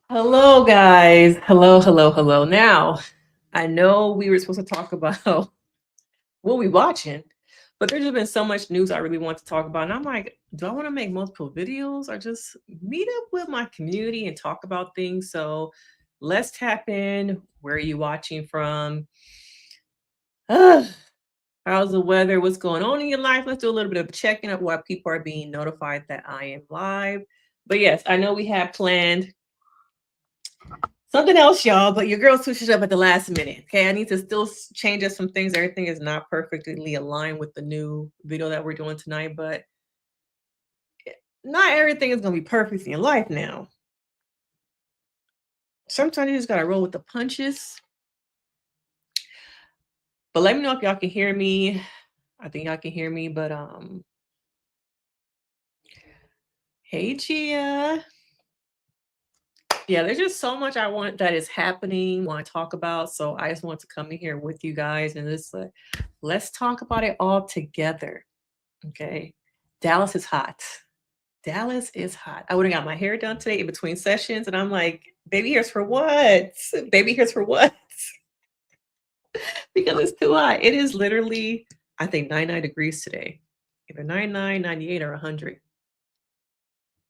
Hello, guys. Hello, hello, hello. Now, I know we were supposed to talk about what we watching, but there's just been so much news I really want to talk about. And I'm like, do I want to make multiple videos or just meet up with my community and talk about things? So let's tap in. Where are you watching from? Ugh, how's the weather? What's going on in your life? Let's do a little bit of checking of why people are being notified that I am live. But yes, I know we have planned something else, y'all, but your girl switched it up at the last minute. Okay, I need to still change up some things. Everything is not perfectly aligned with the new video that we're doing tonight, but not everything is gonna be perfect in your life now. Sometimes you just gotta roll with the punches. But let me know if y'all can hear me. I think y'all can hear me, but hey Gia. Yeah, there's just so much I want that is happening, want to talk about. So I just want to come in here with you guys and just let's talk about it all together. Okay. Dallas is hot. Dallas is hot. I would have got my hair done today in between sessions, and I'm like, baby hairs for what? Baby hairs for what? Because it's too hot. It is literally, I think, 99 degrees today. Either 99, 98, or 100.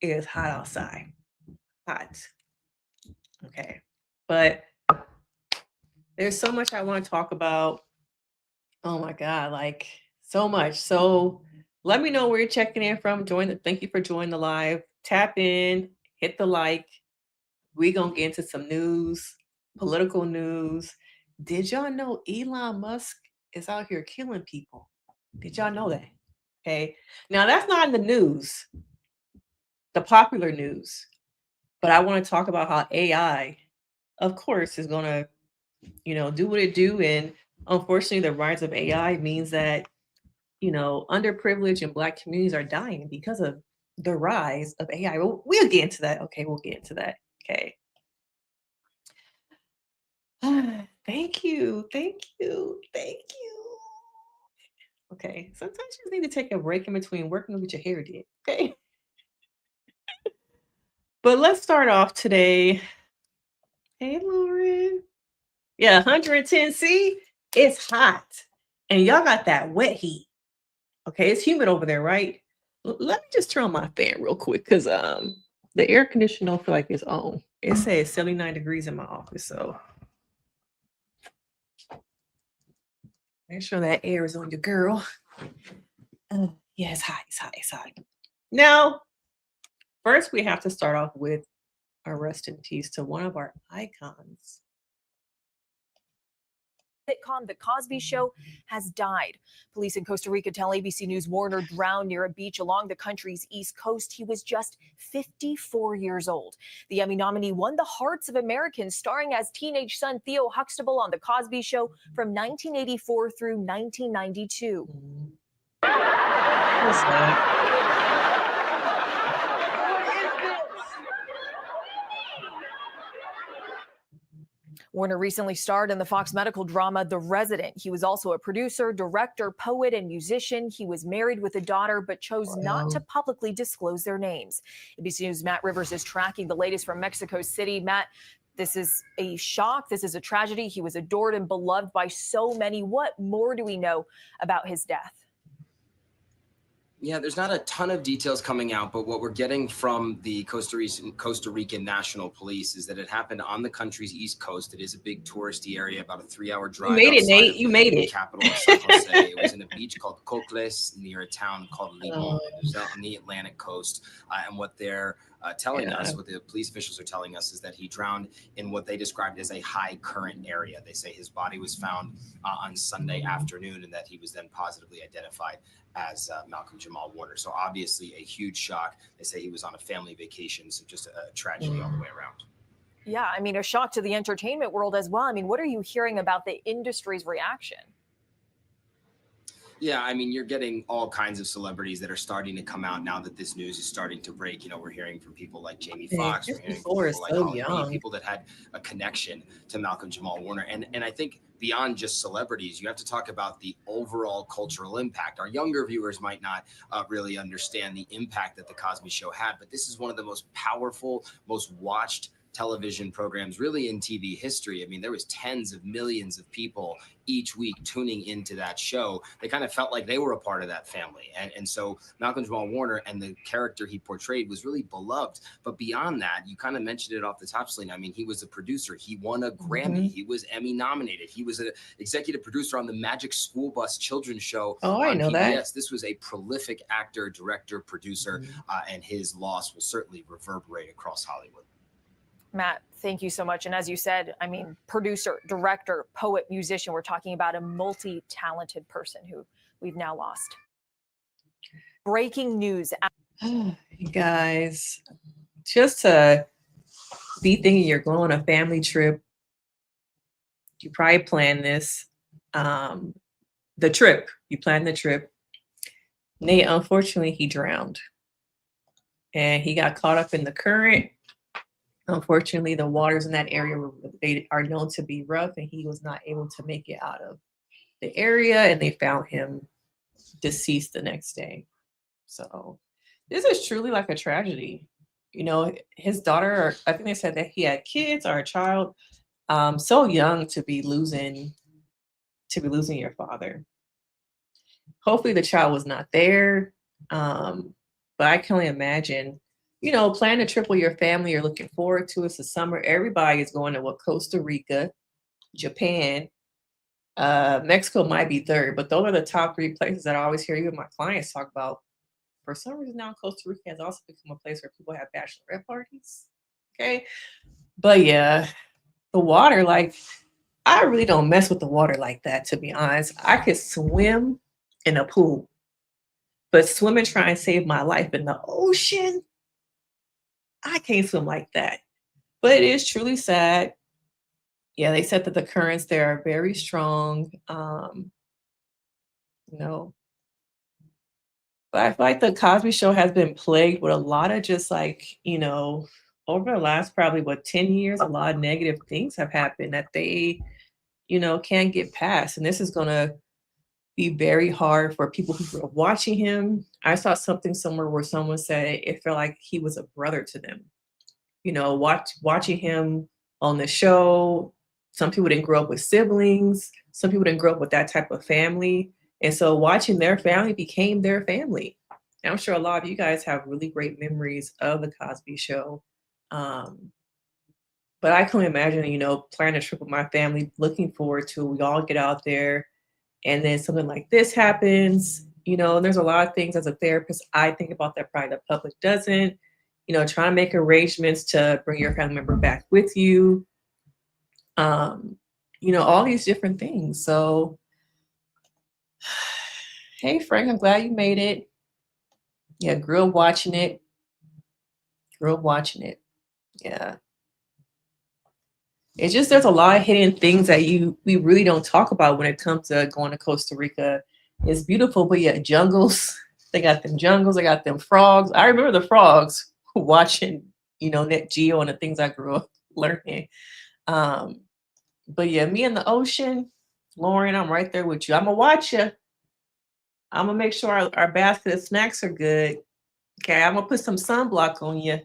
It is hot outside. Hot. Okay. But there's so much I want to talk about. Oh my God, like so much. So let me know where you're checking in from. Thank you for joining the live. Tap in, hit the like. We gonna get into some news, political news. Did y'all know Elon Musk is out here killing people? Did y'all know that? Okay. Now that's not in the news, the popular news. But I want to talk about how AI, of course, is gonna, do what it do. And unfortunately, the rise of AI means that, underprivileged and black communities are dying because of the rise of AI. We'll get into that. Okay, we'll get into that. Okay. Thank you. Thank you. Thank you. Okay. Sometimes you just need to take a break in between working on what your hair did. Okay. But let's start off today. Hey, Lauren. Yeah, 110C. It's hot. And y'all got that wet heat. Okay. It's humid over there, right? Let me just turn on my fan real quick because the air conditioner don't feel like it's on. It says 79 degrees in my office. So make sure that air is on your girl. Yeah, it's hot. It's hot. It's hot. Now, first, we have to start off with a rest in peace to one of our icons. Sitcom The Cosby Show has died. Police in Costa Rica tell ABC News Warner drowned near a beach along the country's east coast. He was just 54 years old. The Emmy nominee won the hearts of Americans, starring as teenage son Theo Huxtable on The Cosby Show from 1984 through 1992. What's that? Warner recently starred in the Fox medical drama The Resident. He was also a producer, director, poet, and musician. He was married with a daughter, but chose not to publicly disclose their names. ABC News' Matt Rivers is tracking the latest from Mexico City. Matt, this is a shock. This is a tragedy. He was adored and beloved by so many. What more do we know about his death? Yeah, there's not a ton of details coming out, but what we're getting from the Costa Rican National Police is that it happened on the country's east coast. It is a big touristy area, about a 3-hour drive. You made it, Nate. You made it. Capital of San Jose. It was in a beach called Cocles near a town called Limon. It was out on the Atlantic coast. And what they're telling us, what the police officials are telling us, is that he drowned in what they described as a high current area. They say his body was found on Sunday afternoon, and that he was then positively identified as Malcom Jamal Warner. So obviously a huge shock. They say he was on a family vacation, so just a tragedy all the way around. Yeah, I mean, a shock to the entertainment world as well. I mean, what are you hearing about the industry's reaction? Yeah, I mean, you're getting all kinds of celebrities that are starting to come out now that this news is starting to break. You know, we're hearing from people like Jamie Foxx, we're hearing from people like Holly Berry, people that had a connection to Malcom Jamal Warner. And I think beyond just celebrities, you have to talk about the overall cultural impact. Our younger viewers might not really understand the impact that The Cosby Show had, but this is one of the most powerful, most watched television programs really in TV history. I mean, there was tens of millions of people each week tuning into that show. They kind of felt like they were a part of that family. And so Malcolm Jamal Warner and the character he portrayed was really beloved. But beyond that, you kind of mentioned it off the top, Selena. I mean, he was a producer. He won a Grammy. He was Emmy nominated. He was an executive producer on the Magic School Bus children's show on know PBS. that. This was a prolific actor, director, producer, and his loss will certainly reverberate across Hollywood. Matt, thank you so much. And as you said, I mean, producer, director, poet, musician, we're talking about a multi-talented person who we've now lost. Breaking news. You guys, just to be thinking you're going on a family trip, you probably planned this. The trip, you planned the trip. Nate, unfortunately, he drowned. And he got caught up in the current. Unfortunately, the waters in that area they are known to be rough, and he was not able to make it out of the area, and they found him deceased the next day. So this is truly like a tragedy. You know, his daughter, I think they said that he had kids or a child, so young to be losing your father. Hopefully the child was not there. But I can only imagine, you know, plan a trip with your family you're looking forward to. It's the summer. Everybody is going to Costa Rica, Japan. Mexico might be third, but those are the top 3 places that I always hear even my clients talk about. For some reason now Costa Rica has also become a place where people have bachelorette parties. Okay. But yeah, the water, like, I really don't mess with the water like that, to be honest. I could swim in a pool, but swim and try and save my life in the ocean, I can't swim like that. But it is truly sad. Yeah, they said that the currents there are very strong. You know, but I feel like the Cosby Show has been plagued with a lot of just like, you know, over the last probably 10 years, a lot of negative things have happened that they, you know, can't get past. And this is gonna be very hard for people who grew up watching him. I saw something somewhere where someone said it felt like he was a brother to them. You know, watching him on the show. Some people didn't grow up with siblings. Some people didn't grow up with that type of family. And so watching their family became their family. And I'm sure a lot of you guys have really great memories of the Cosby Show. But I can imagine, you know, planning a trip with my family, looking forward to it. We all get out there, and then something like this happens. You know, and there's a lot of things as a therapist I think about that probably the public doesn't. You know, trying to make arrangements to bring your family member back with you. You know, all these different things. So, hey, Frank, I'm glad you made it. Yeah, grew up watching it. Yeah. It's just there's a lot of hidden things that we really don't talk about when it comes to going to Costa Rica. It's beautiful, but yeah, jungles. They got them jungles. They got them frogs. I remember the frogs watching, you know, Net Geo and the things I grew up learning. But yeah, me and the ocean, Lauren, I'm right there with you. I'm gonna watch you. I'm gonna make sure our basket of snacks are good. Okay, I'm gonna put some sunblock on you.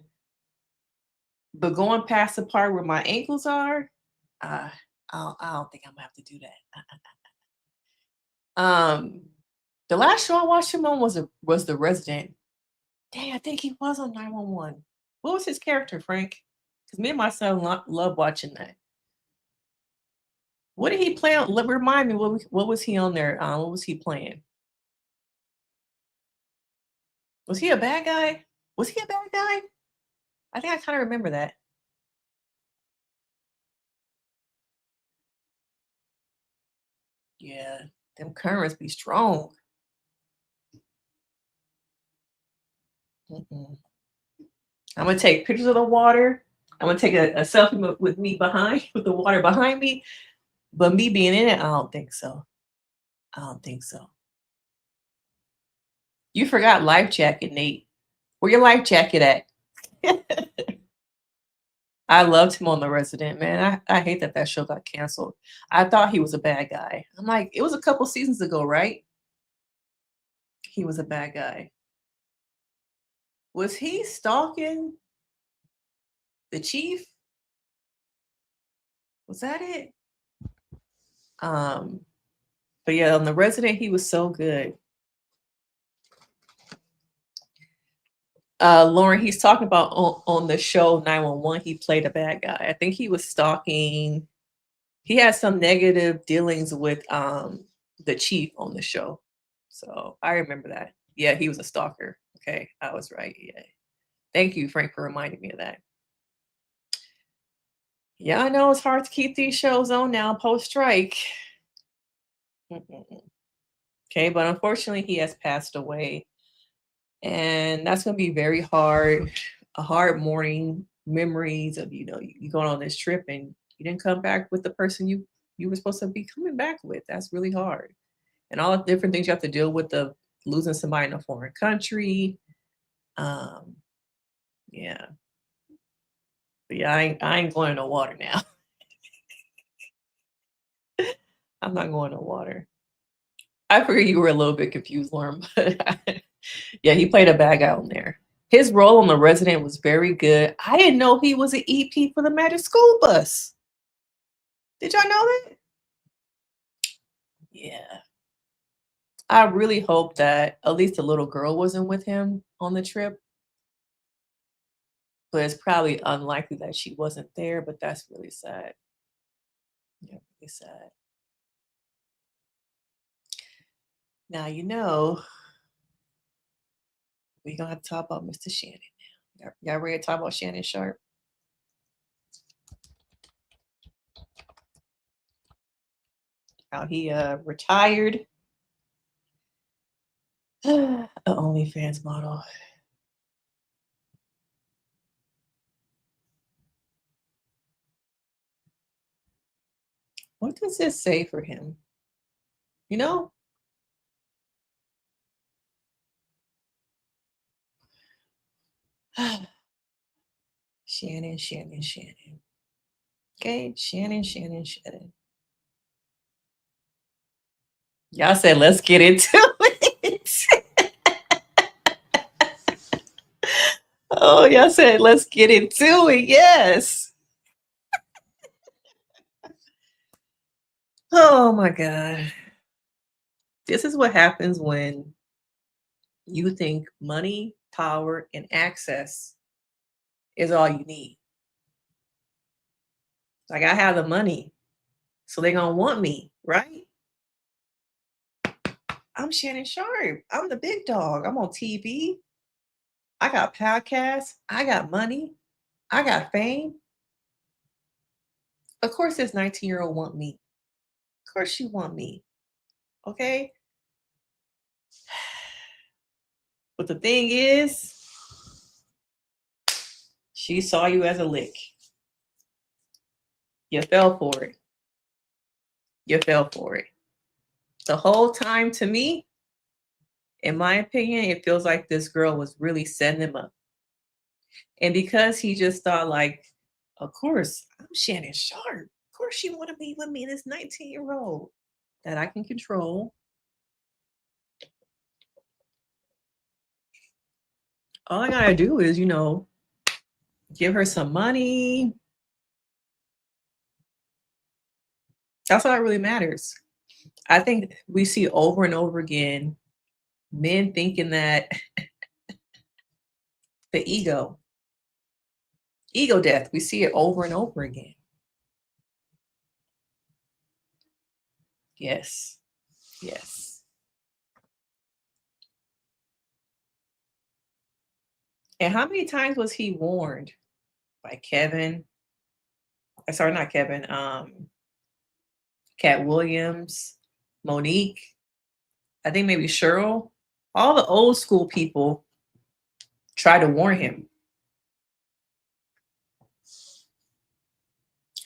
But going past the part where my ankles are, I don't think I'm gonna have to do that. The last show I watched him on was The Resident. Dang, I think he was on 911. What was his character, Frank? Because me and my son love watching that. What did he play on? Remind me, what was he on there? What was he playing? Was he a bad guy? Was he a bad guy? I think I kind of remember that. Yeah, them currents be strong. I'm gonna take pictures of the water. I'm gonna take a selfie with me with the water behind me. But me being in it, I don't think so. You forgot life jacket, Nate. Where your life jacket at? I loved him on The Resident, man. I hate that show got canceled. I thought he was a bad guy. I'm like, it was a couple seasons ago, right? He was a bad guy. Was he stalking the chief? Was that it? But yeah, on The Resident, he was so good. Lauren, he's talking about on the show 911, he played a bad guy. I think he was stalking. He had some negative dealings with the chief on the show. So I remember that. Yeah, he was a stalker. Okay, I was right. Yeah. Thank you, Frank, for reminding me of that. Yeah, I know it's hard to keep these shows on now post-strike. Okay, but unfortunately he has passed away. And that's going to be very hard, a hard morning, memories of, you going on this trip and you didn't come back with the person you were supposed to be coming back with. That's really hard. And all the different things you have to deal with, the losing somebody in a foreign country. Yeah. But yeah, I ain't going in the water now. I'm not going to water. I figured you were a little bit confused, Lauren, but yeah, he played a bad guy on there. His role on The Resident was very good. I didn't know he was an EP for the Magic School Bus. Did y'all know that? Yeah. I really hope that at least the little girl wasn't with him on the trip. But it's probably unlikely that she wasn't there, but that's really sad. Yeah, really sad. Now, we're going to have to talk about Mr. Shannon now. Y'all ready to talk about Shannon Sharpe? How he retired. An OnlyFans model. What does this say for him? Shannon. Okay, Shannon. Y'all said, let's get into it. Oh, y'all said, let's get into it. Yes. Oh, my God. This is what happens when you think money, power, and access is all you need. Like, I have the money, so they're going to want me, right? I'm Shannon Sharpe. I'm the big dog. I'm on TV. I got podcasts. I got money. I got fame. Of course, this 19-year-old want me. Of course, she want me. Okay? But the thing is, she saw you as a lick. You fell for it. The whole time, to me, in my opinion, it feels like this girl was really setting him up. And because he just thought, like, of course, I'm Shannon Sharpe. Of course she want to be with me, this 19-year-old that I can control. All I gotta do is, give her some money. That's all that really matters. I think we see over and over again men thinking that the ego death, we see it over and over again. Yes. And how many times was he warned by Kevin? Sorry, not Kevin. Cat Williams, Monique. I think maybe Cheryl. All the old school people try to warn him.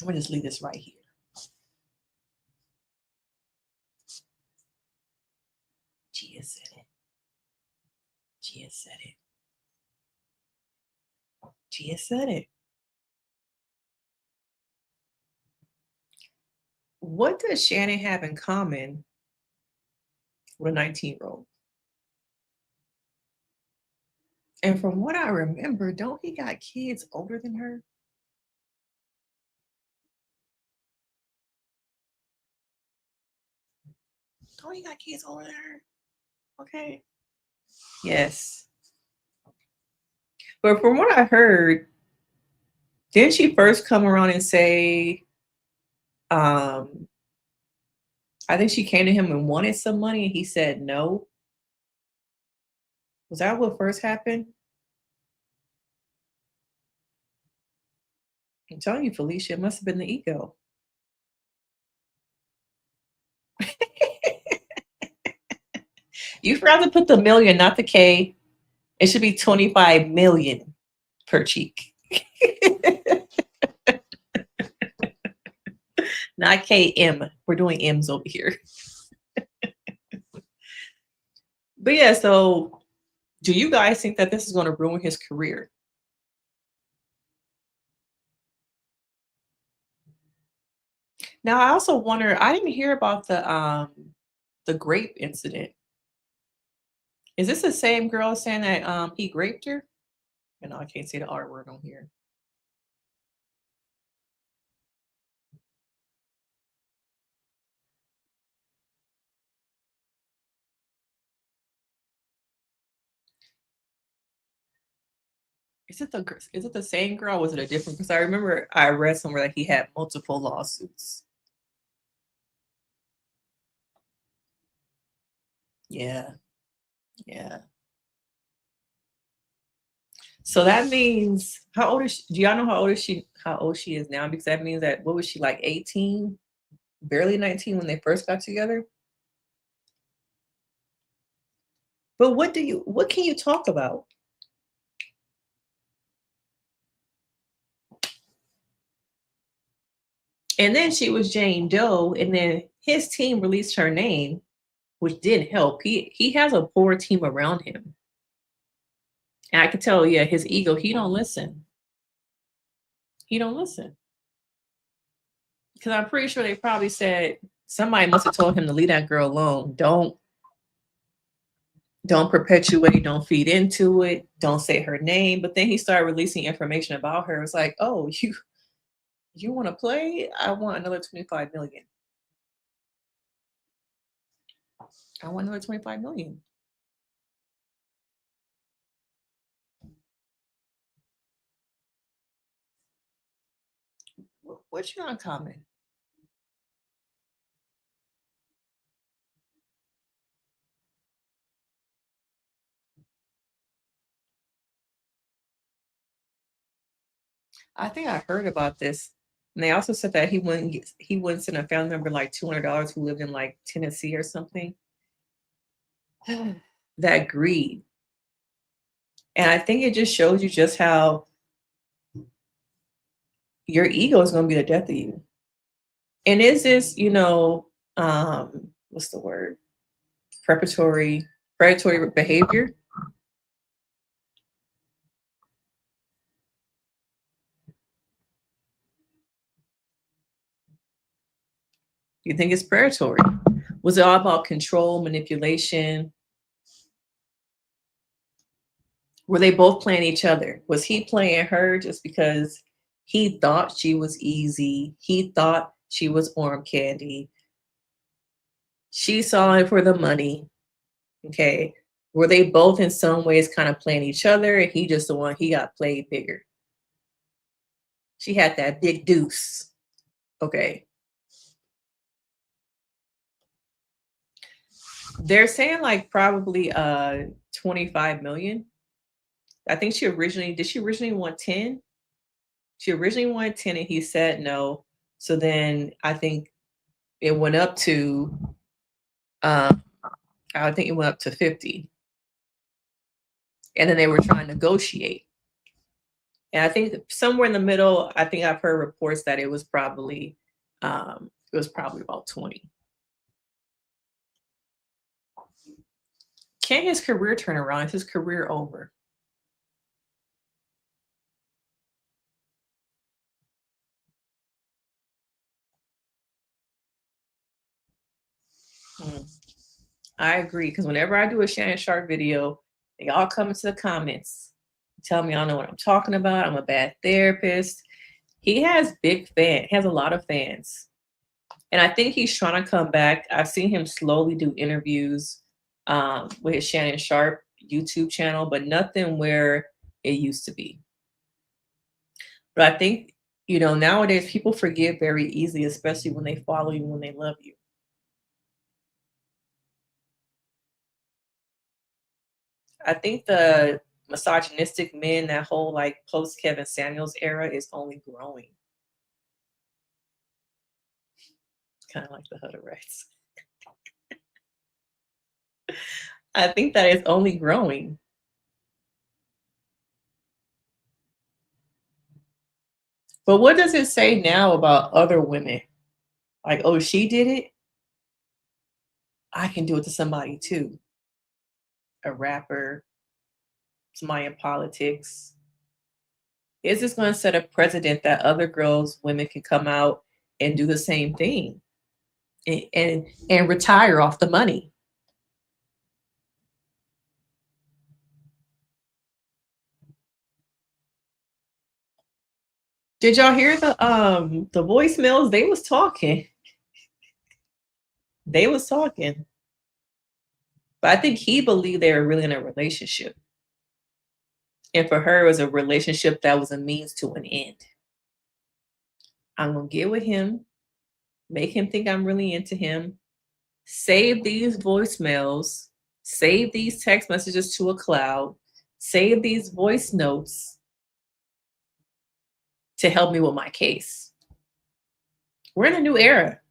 I'm gonna just leave this right here. Gia said it. What does Shannon have in common with a 19-year-old? And from what I remember, don't he got kids older than her? Tony got kids over there. Okay. Yes. But from what I heard, didn't she first come around and say, I think she came to him and wanted some money and he said no? Was that what first happened? I'm telling you, Felicia, it must have been the ego. You forgot to put the million, not the K. It should be 25 million per cheek. Not KM. We're doing M's over here. But yeah, so do you guys think that this is going to ruin his career? Now, I also wonder, I didn't hear about the grape incident. Is this the same girl saying that he raped her? You know, I can't say the R word on here. Is it the same girl? Or was it a different? Because I remember I read somewhere that he had multiple lawsuits. Yeah, yeah. So that means how old is she? Do y'all know how old is she? How old she is now? Because that means that what was she like 18, barely 19 when they first got together? But what can you talk about? And then she was Jane Doe, and then his team released her name, which didn't help. He has a poor team around him. And I can tell, yeah, his ego, he don't listen. He don't listen. Because I'm pretty sure they probably said somebody must have told him to leave that girl alone. Don't perpetuate, don't feed into it, don't say her name. But then he started releasing information about her. It's like, oh, you want to play? I want another 25 million. I want another 25 million. What's your comment? I think I heard about this. And they also said that he wouldn't send a family member like $200 who lived in like Tennessee or something. That greed. And I think it just shows you just how your ego is going to be the death of you. And is this, what's the word? Predatory behavior? You think it's predatory? Was it all about control, manipulation? Were they both playing each other? Was he playing her just because he thought she was easy? He thought she was arm candy. She saw it for the money. Okay. Were they both in some ways kind of playing each other? And he just the one, he got played bigger. She had that big deuce. Okay. They're saying like probably 25 million. I think she originally want 10? She originally wanted 10 and he said no. So then I think it went up to I think it went up to 50. And then they were trying to negotiate. And I think somewhere in the middle, I think I've heard reports that it was probably about 20. Can his career turn around? Is his career over? I agree. Because whenever I do a Shannon Sharpe video, they all come into the comments, tell me I don't know what I'm talking about. I'm a bad therapist. He has big fans. He has a lot of fans. And I think he's trying to come back. I've seen him slowly do interviews with his Shannon Sharpe YouTube channel, but nothing where it used to be. But I think, nowadays people forgive very easily, especially when they follow you, when they love you. I think the misogynistic men, that whole like post Kevin Samuels era, is only growing. Kind of like the Hutter rights. I think that is only growing. But what does it say now about other women? Like, oh, she did it, I can do it to somebody too. A rapper, somebody in politics. Is this going to set a precedent that other girls, women can come out and do the same thing and retire off the money? Did y'all hear the voicemails? They was talking. They was talking. But I think he believed they were really in a relationship. And for her, it was a relationship that was a means to an end. I'm going to get with him, make him think I'm really into him, save these voicemails, save these text messages to a cloud, save these voice notes to help me with my case. We're in a new era.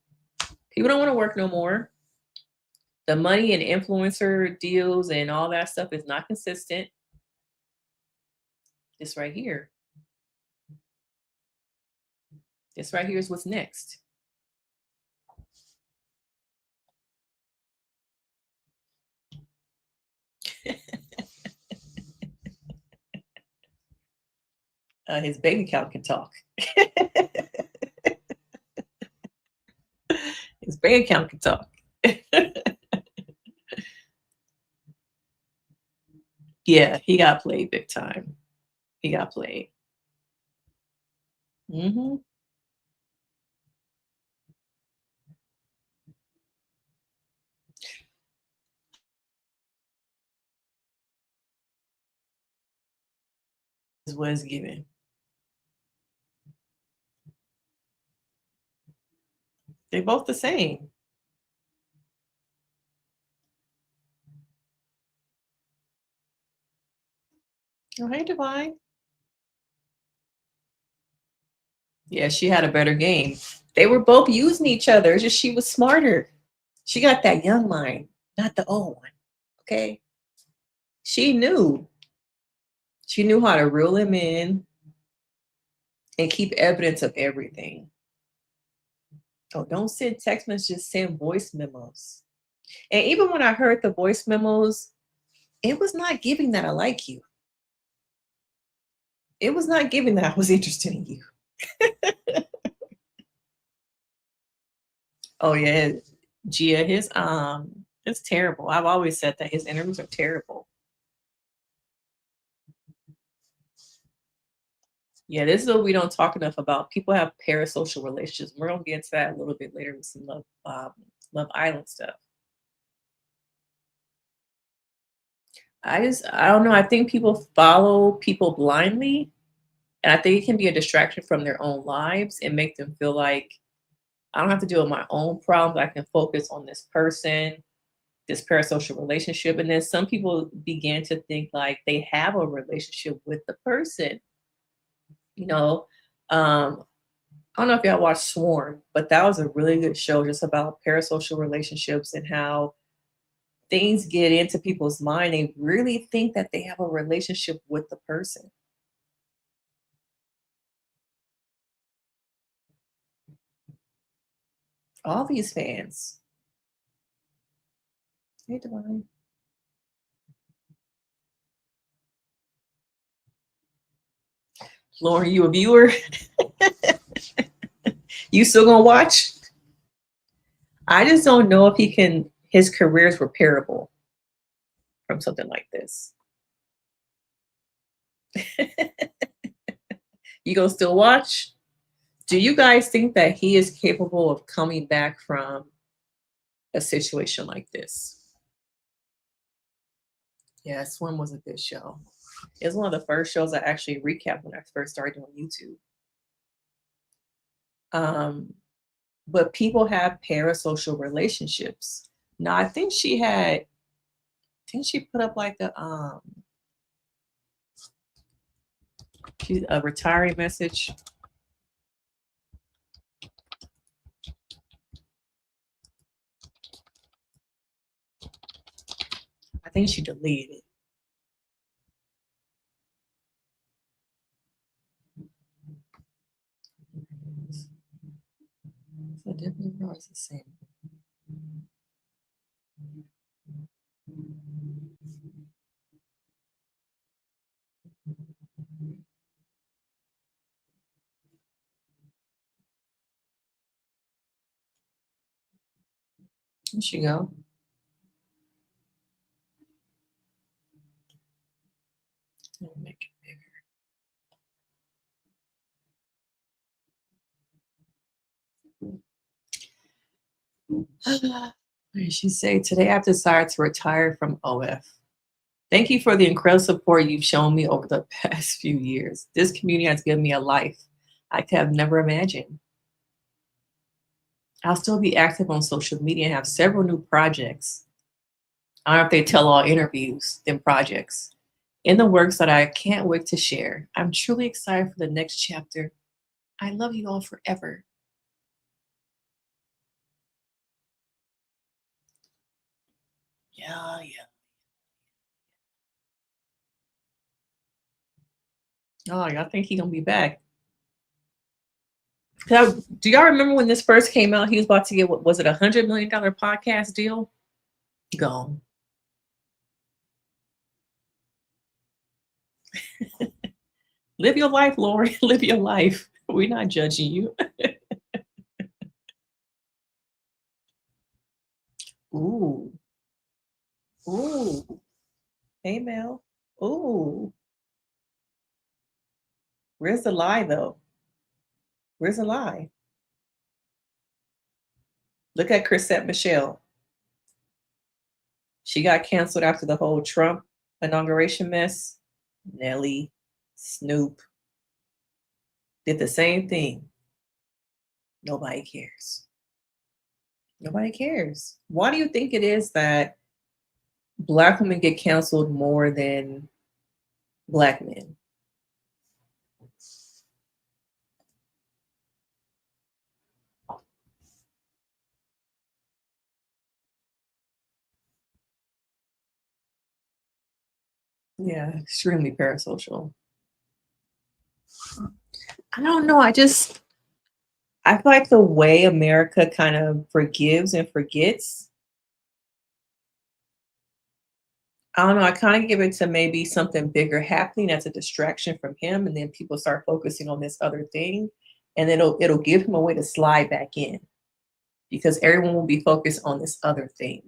People don't want to work no more. The money and influencer deals and all that stuff is not consistent. This right here. This right here is what's next. His bank account can talk. His bank account can talk. Yeah, he got played big time. He got played. Mm-hmm. Is what is given. They're both the same. Oh, hey, Divine. Yeah, she had a better game. They were both using each other. It's just she was smarter. She got that young mind, not the old one. Okay. She knew. She knew how to reel him in and keep evidence of everything. Oh, don't send text messages, send voice memos. And even when I heard the voice memos, it was not giving that I like you. It was not giving that I was interested in you. Oh yeah, Gia, his it's terrible. I've always said that his interviews are terrible. Yeah, this is what we don't talk enough about. People have parasocial relationships. We're gonna get into that a little bit later with some Love Island stuff. I don't know. I think people follow people blindly, and I think it can be a distraction from their own lives and make them feel like I don't have to deal with my own problems. I can focus on this person, this parasocial relationship. And then some people begin to think like they have a relationship with the person. I don't know if y'all watched Swarm, but that was a really good show just about parasocial relationships and how things get into people's mind. They really think that they have a relationship with the person. All these fans. Hey, Divine. Lauren, you a viewer? You still gonna watch? I just don't know if his career is repairable from something like this. You gonna still watch? Do you guys think that he is capable of coming back from a situation like this? Yeah, Swim was a good show. It was one of the first shows I actually recapped when I first started on YouTube. But people have parasocial relationships. Now, I think she put up like a retiring message. I think she deleted it. So different or it's the same. There she go. Let me make it bigger. What did she say? Today I've decided to retire from OF. Thank you for the incredible support you've shown me over the past few years. This community has given me a life I could have never imagined. I'll still be active on social media and have several new projects. I don't know if they tell all interviews, then projects in the works that I can't wait to share. I'm truly excited for the next chapter. I love you all forever. Yeah. Oh, y'all think he gonna be back? Do y'all remember when this first came out? He was about to get, what was it, $100 million podcast deal? Gone. Live your life, Lori. Live your life. We're not judging you. Ooh. Hey, Mel. Ooh. Where's the lie, though? Where's the lie? Look at Chrisette Michelle. She got canceled after the whole Trump inauguration mess. Nelly, Snoop did the same thing. Nobody cares. Nobody cares. Why do you think it is that Black women get canceled more than Black men? Yeah, extremely parasocial. I don't know. I feel like the way America kind of forgives and forgets, I don't know. I kind of give it to maybe something bigger happening as a distraction from him, and then people start focusing on this other thing, and then it'll give him a way to slide back in because everyone will be focused on this other thing.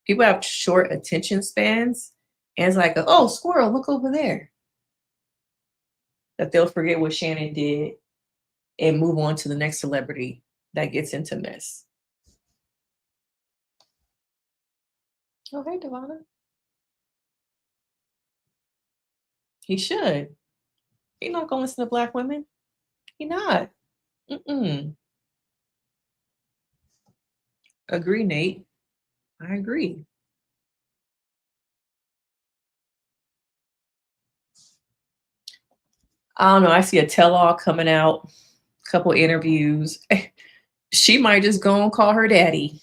People have short attention spans, and it's like, oh, squirrel, look over there. That they'll forget what Shannon did and move on to the next celebrity that gets into mess. Oh, hey, Devonna. He should. He not gonna listen to Black women. He not. Agree, Nate. I agree. I don't know. I see a tell-all coming out, a couple interviews. She might just go and call her daddy.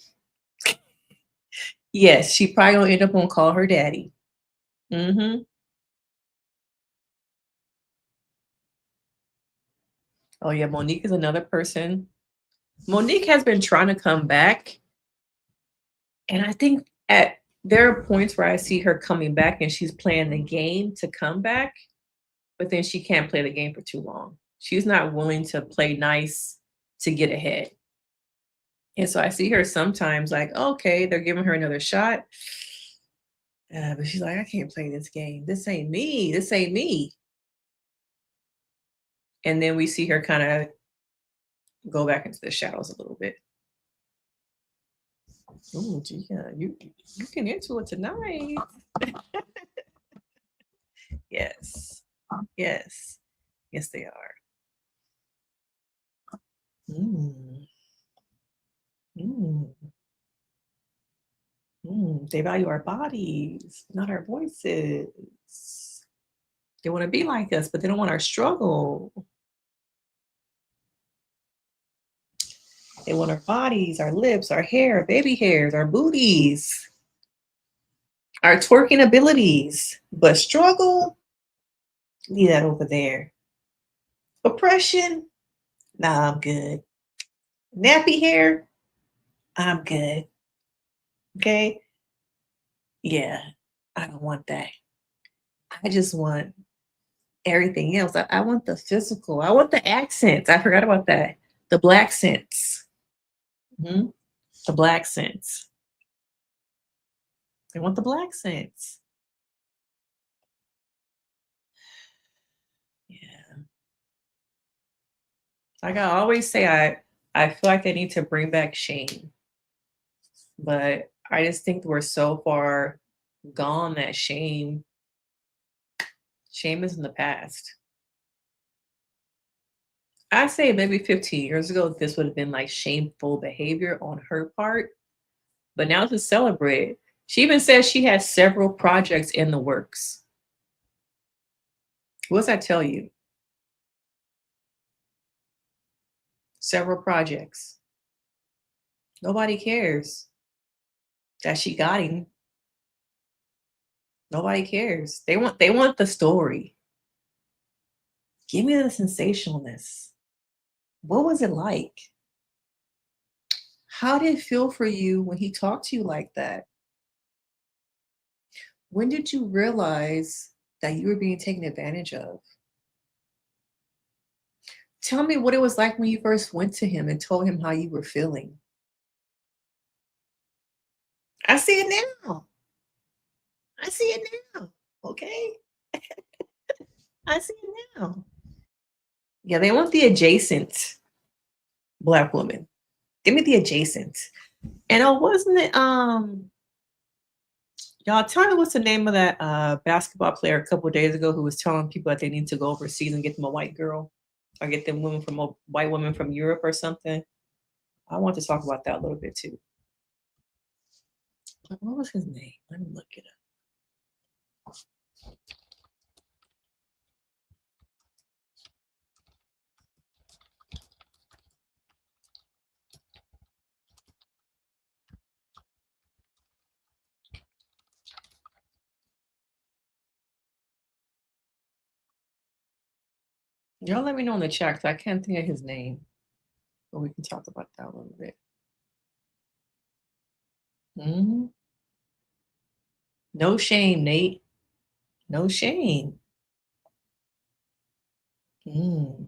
Yes, she probably gonna end up on call her daddy. Oh yeah, Monique is another person. Monique has been trying to come back. And I think there are points where I see her coming back and she's playing the game to come back, but then she can't play the game for too long. She's not willing to play nice to get ahead. And so I see her sometimes like, okay, they're giving her another shot. But she's like, I can't play this game. This ain't me. This ain't me. And then we see her kind of go back into the shadows a little bit. Oh, yeah, you can into it tonight. Yes, yes, yes, they are. Mm. Mm. They value our bodies, not our voices. They want to be like us, but they don't want our struggle. They want our bodies, our lips, our hair, baby hairs, our booties, our twerking abilities. But struggle, leave that over there. Oppression, nah, I'm good. Nappy hair, I'm good. Okay? Yeah, I don't want that. I just want everything else. I want the physical. I want the accents. I forgot about that. The black scents. Mhm. The black scents. I want the black scents. Yeah. Like I always say, I feel like they need to bring back shame. But I just think we're so far gone that shame is in the past. I say maybe 15 years ago, this would have been like shameful behavior on her part. But now to celebrate, she even says she has several projects in the works. What does that tell you? Several projects. Nobody cares that she got him. Nobody cares. They want the story. Give me the sensationalness. What was it like? How did it feel for you when he talked to you like that? When did you realize that you were being taken advantage of? Tell me what it was like when you first went to him and told him how you were feeling. I see it now. I see it now. Okay. I see it now. Yeah, they want the adjacent black woman. Give me the adjacent. And wasn't it y'all tell me what's the name of that basketball player a couple of days ago who was telling people that they need to go overseas and get them a white girl or get them women from a white woman from Europe or something? I want to talk about that a little bit too. What was his name? Let me look it up. Y'all let me know in the chat because I can't think of his name. But we can talk about that a little bit. Hmm. No shame, Nate. No shame. Mm.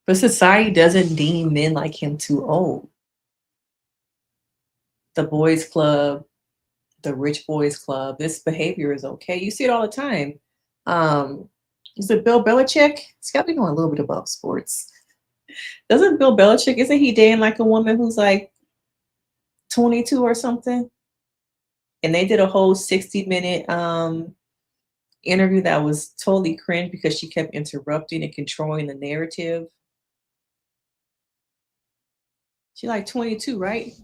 But society doesn't deem men like him too old. The boys club, the rich boys club, this behavior is okay. You see it all the time. Is it Bill Belichick? It's got to be knowing a little bit about sports. Doesn't Bill Belichick, isn't he dating like a woman who's like 22 or something? And they did a whole 60-minute interview that was totally cringe because she kept interrupting and controlling the narrative. She like 22, right?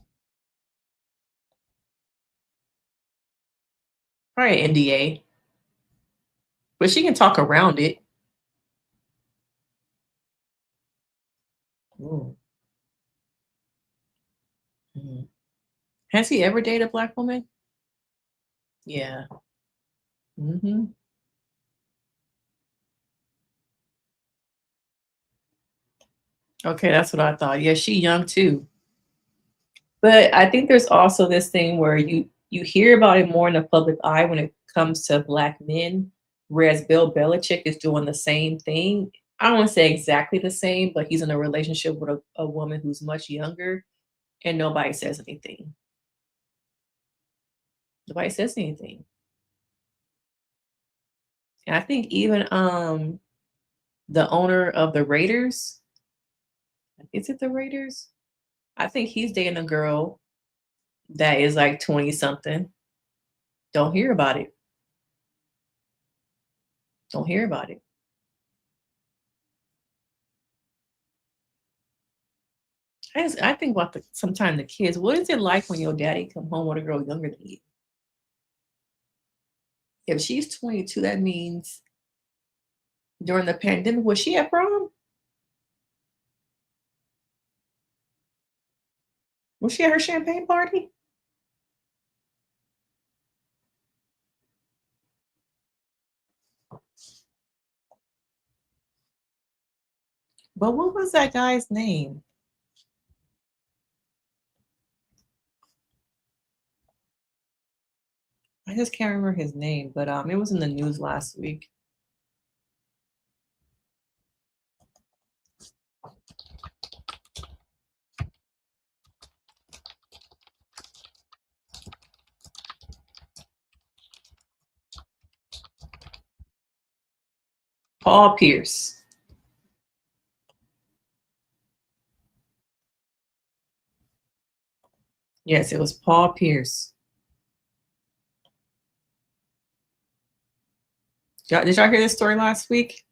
Probably an NDA. But she can talk around it. Ooh. Mhm. Has he ever dated a black woman? Yeah. Hmm. Okay, that's what I thought. Yeah, she young too. But I think there's also this thing where you hear about it more in the public eye when it comes to black men, whereas Bill Belichick is doing the same thing. I don't want to say exactly the same, but he's in a relationship with a woman who's much younger, and nobody says anything. Nobody says anything. And I think even the owner of the Raiders. Is it the Raiders? I think he's dating a girl that is like 20 something. Don't hear about it. Don't hear about it. I think about sometimes the kids. What is it like when your daddy come home with a girl younger than you? If she's 22, that means during the pandemic, was she at prom? Was she at her champagne party? But what was that guy's name? I just can't remember his name, but it was in the news last week. Paul Pierce. Yes, it was Paul Pierce. Did y'all hear this story last week?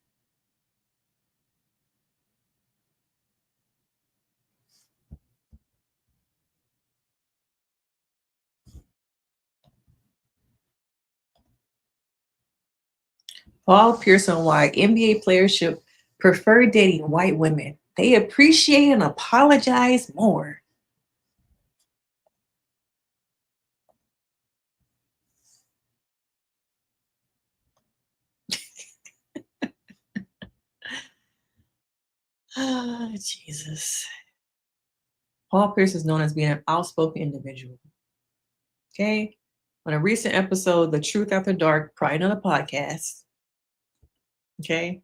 Paul Pierce on why NBA players should prefer dating white women. They appreciate and apologize more. Oh, Jesus. Paul Pierce is known as being an outspoken individual. Okay. On a recent episode, The Truth After Dark, probably another podcast. Okay.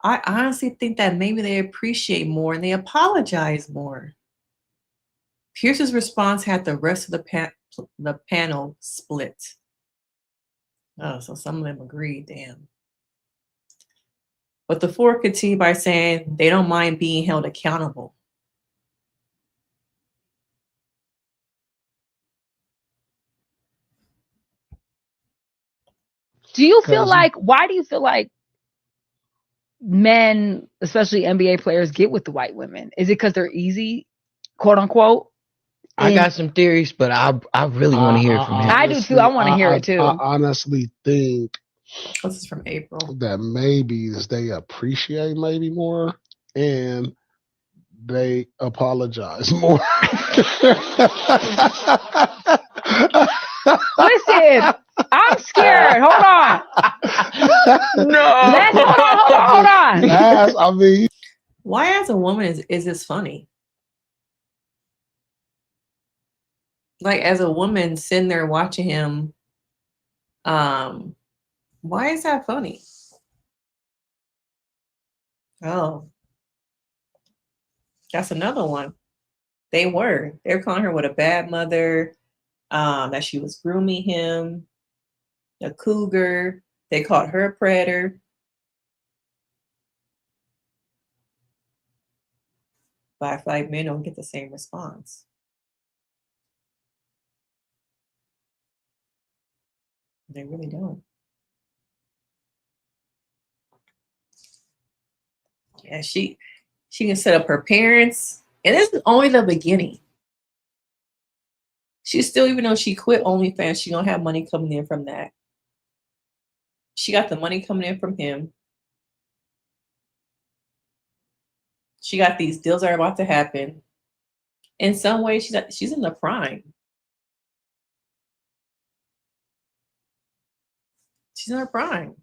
I honestly think that maybe they appreciate more and they apologize more. Pierce's response had the rest of the panel split. Oh, so some of them agreed, damn. But the four continued by saying they don't mind being held accountable. Do you feel like, why do you feel like men, especially NBA players, get with the white women? Is it because they're easy, quote unquote? I got some theories, but I really want to hear it from him. I do too. I want to hear it too. I honestly think This is from April. that maybe they appreciate maybe more and they apologize more. Listen, I'm scared. Hold on. No. Hold on. Yes, I mean, why as a woman is this funny? Like as a woman sitting there watching him, why is that funny? Oh, that's another one. They're calling her with a bad mother, that she was grooming him, a cougar. They called her a predator. But I feel like men don't get the same response. They really don't. Yeah, she can set up her parents, and this is only the beginning. She still, even though she quit OnlyFans, she don't have money coming in from that. She got the money coming in from him. She got these deals that are about to happen. In some way, she's in the prime. She's in her prime.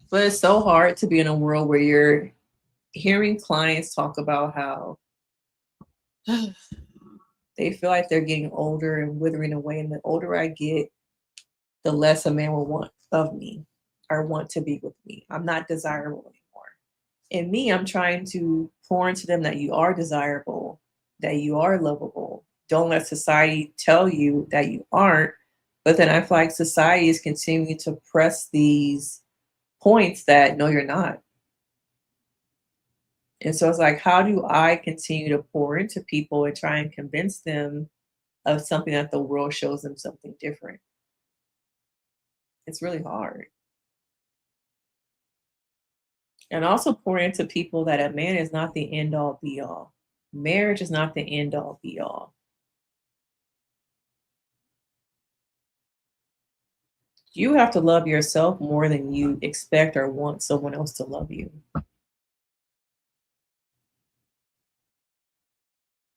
But it's so hard to be in a world where you're hearing clients talk about how They feel like they're getting older and withering away. And the older I get, the less a man will want of me or want to be with me. I'm not desirable anymore. And me, I'm trying to pour into them that you are desirable, that you are lovable. Don't let society tell you that you aren't. But then I feel like society is continuing to press these points that no, you're not. And so it's like, how do I continue to pour into people and try and convince them of something that the world shows them something different? It's really hard. And also pour into people that a man is not the end all be all. Marriage is not the end all be all. You have to love yourself more than you expect or want someone else to love you.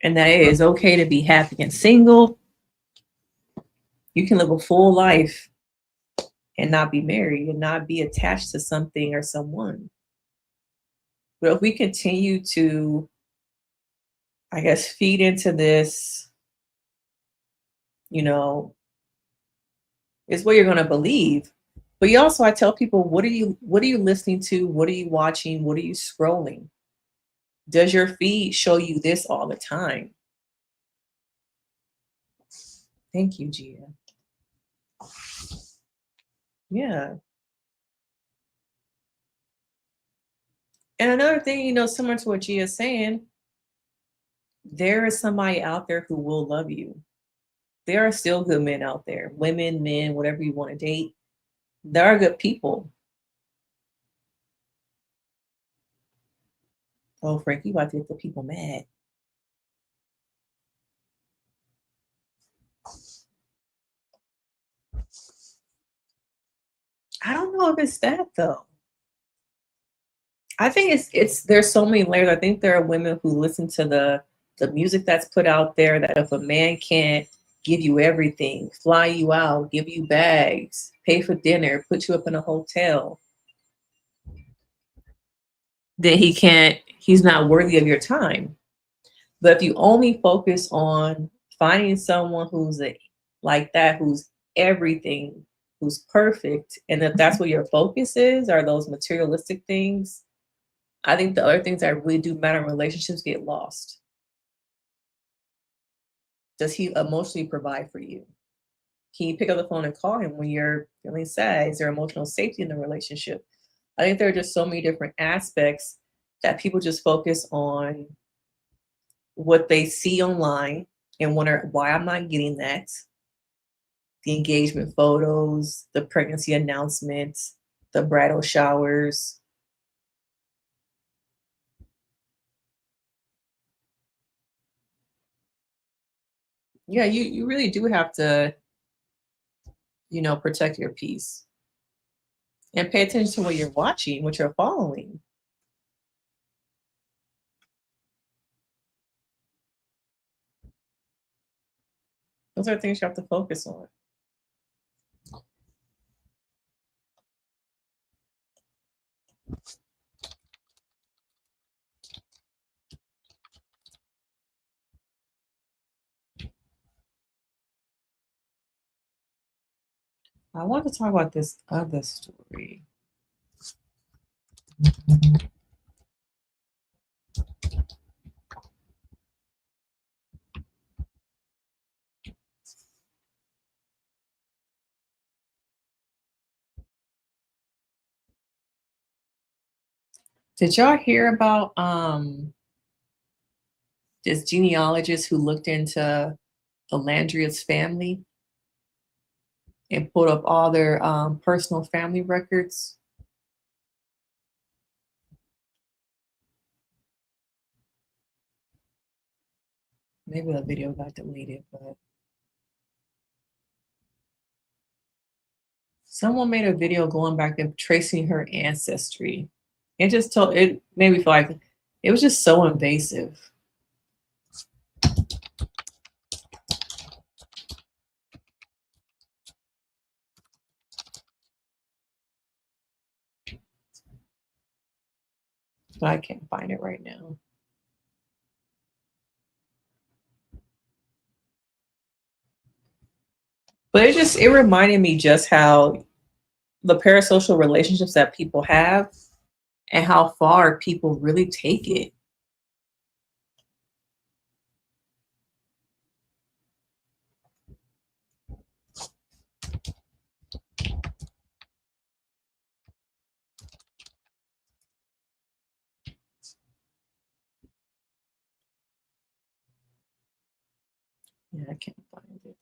And that it is okay to be happy and single. You can live a full life and not be married and not be attached to something or someone. But if we continue to, I guess, feed into this, is what you're going to believe. But you also, I tell people, what are you listening to? What are you watching? What are you scrolling? Does your feed show you this all the time? Thank you, Gia. Yeah. And another thing, similar to what Gia's saying, there is somebody out there who will love you. There are still good men out there, women, men, whatever you want to date. There are good people. Oh, Frank, you about to get the people mad. I don't know if it's that though. I think it's there's so many layers. I think there are women who listen to the music that's put out there, that if a man can't give you everything, fly you out, give you bags, pay for dinner, put you up in a hotel, then he's not worthy of your time. But if you only focus on finding someone who's like that, who's everything, who's perfect, and if that's what your focus is, are those materialistic things, I think the other things that really do matter in relationships get lost. Does he emotionally provide for you? Can you pick up the phone and call him when you're feeling sad? Is there emotional safety in the relationship? I think there are just so many different aspects that people just focus on what they see online and wonder why I'm not getting that. The engagement photos, the pregnancy announcements, the bridal showers. Yeah, you really do have to, protect your peace and pay attention to what you're watching, what you're following. Those are things you have to focus on. I want to talk about this other story. Did y'all hear about this genealogist who looked into Olandria's family and pulled up all their personal family records? Maybe the video got deleted, but someone made a video going back and tracing her ancestry. It made me feel like it was just so invasive. But I can't find it right now. But it reminded me just how the parasocial relationships that people have and how far people really take it. Yeah, I can't find it.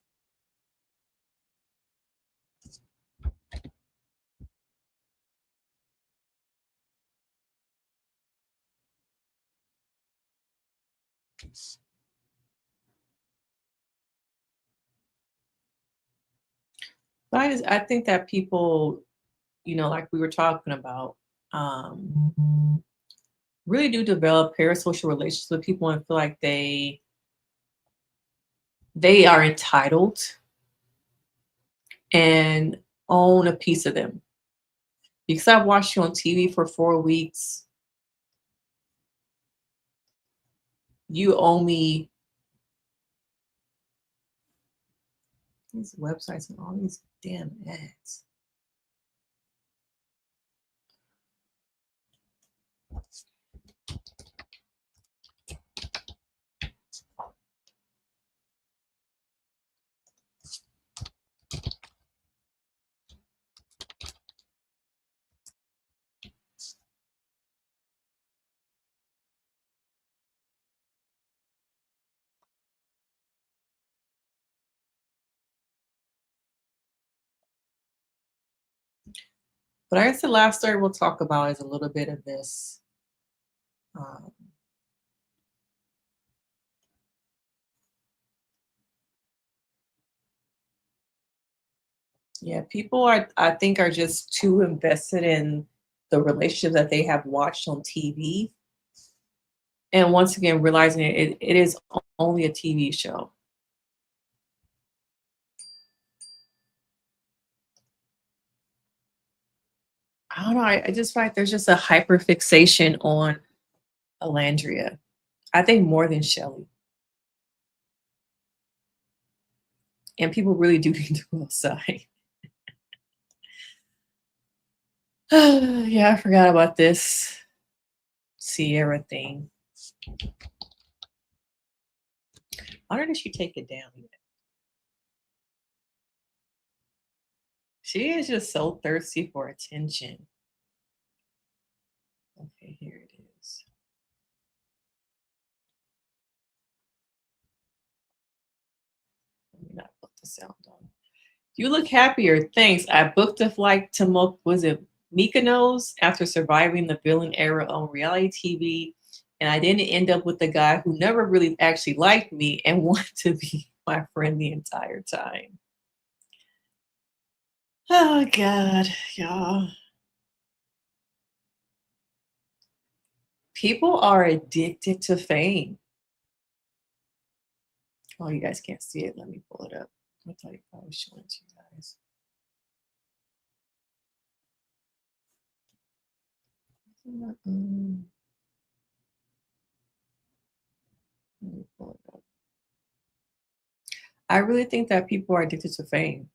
But I think that people, like we were talking about, really do develop parasocial relationships with people and feel like they are entitled and own a piece of them. Because I've watched you on TV for 4 weeks, you owe me these websites and all these damn ads. But I guess the last story we'll talk about is a little bit of this. Yeah, people I think are just too invested in the relationship that they have watched on TV. And once again, realizing it is only a TV show. I don't know. I just feel like there's just a hyper fixation on Olandria. I think more than Chelly. And people really do need to go outside. Yeah, I forgot about this Sierra thing. Why didn't she take it down yet? She is just so thirsty for attention. Okay, here it is. Let me not put the sound on. You look happier. Thanks. I booked a flight to Mykonos after surviving the villain era on reality TV, and I didn't end up with the guy who never really actually liked me and wanted to be my friend the entire time. Oh God, y'all. People are addicted to fame. Oh, you guys can't see it. Let me pull it up. I thought I was showing it to you guys. Let me pull it up. I really think that people are addicted to fame.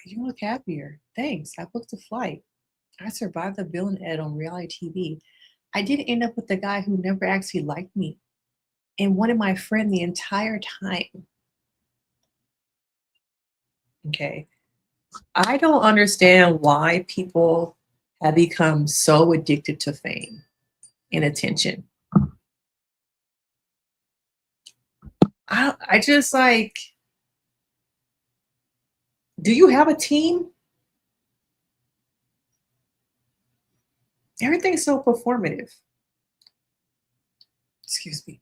You look happier. Thanks. I booked a flight. I survived the villain ed on reality TV. I did end up with the guy who never actually liked me and wanted my friend the entire time. Okay. I don't understand why people have become so addicted to fame and attention. I just like, do you have a team? Everything's so performative. Excuse me.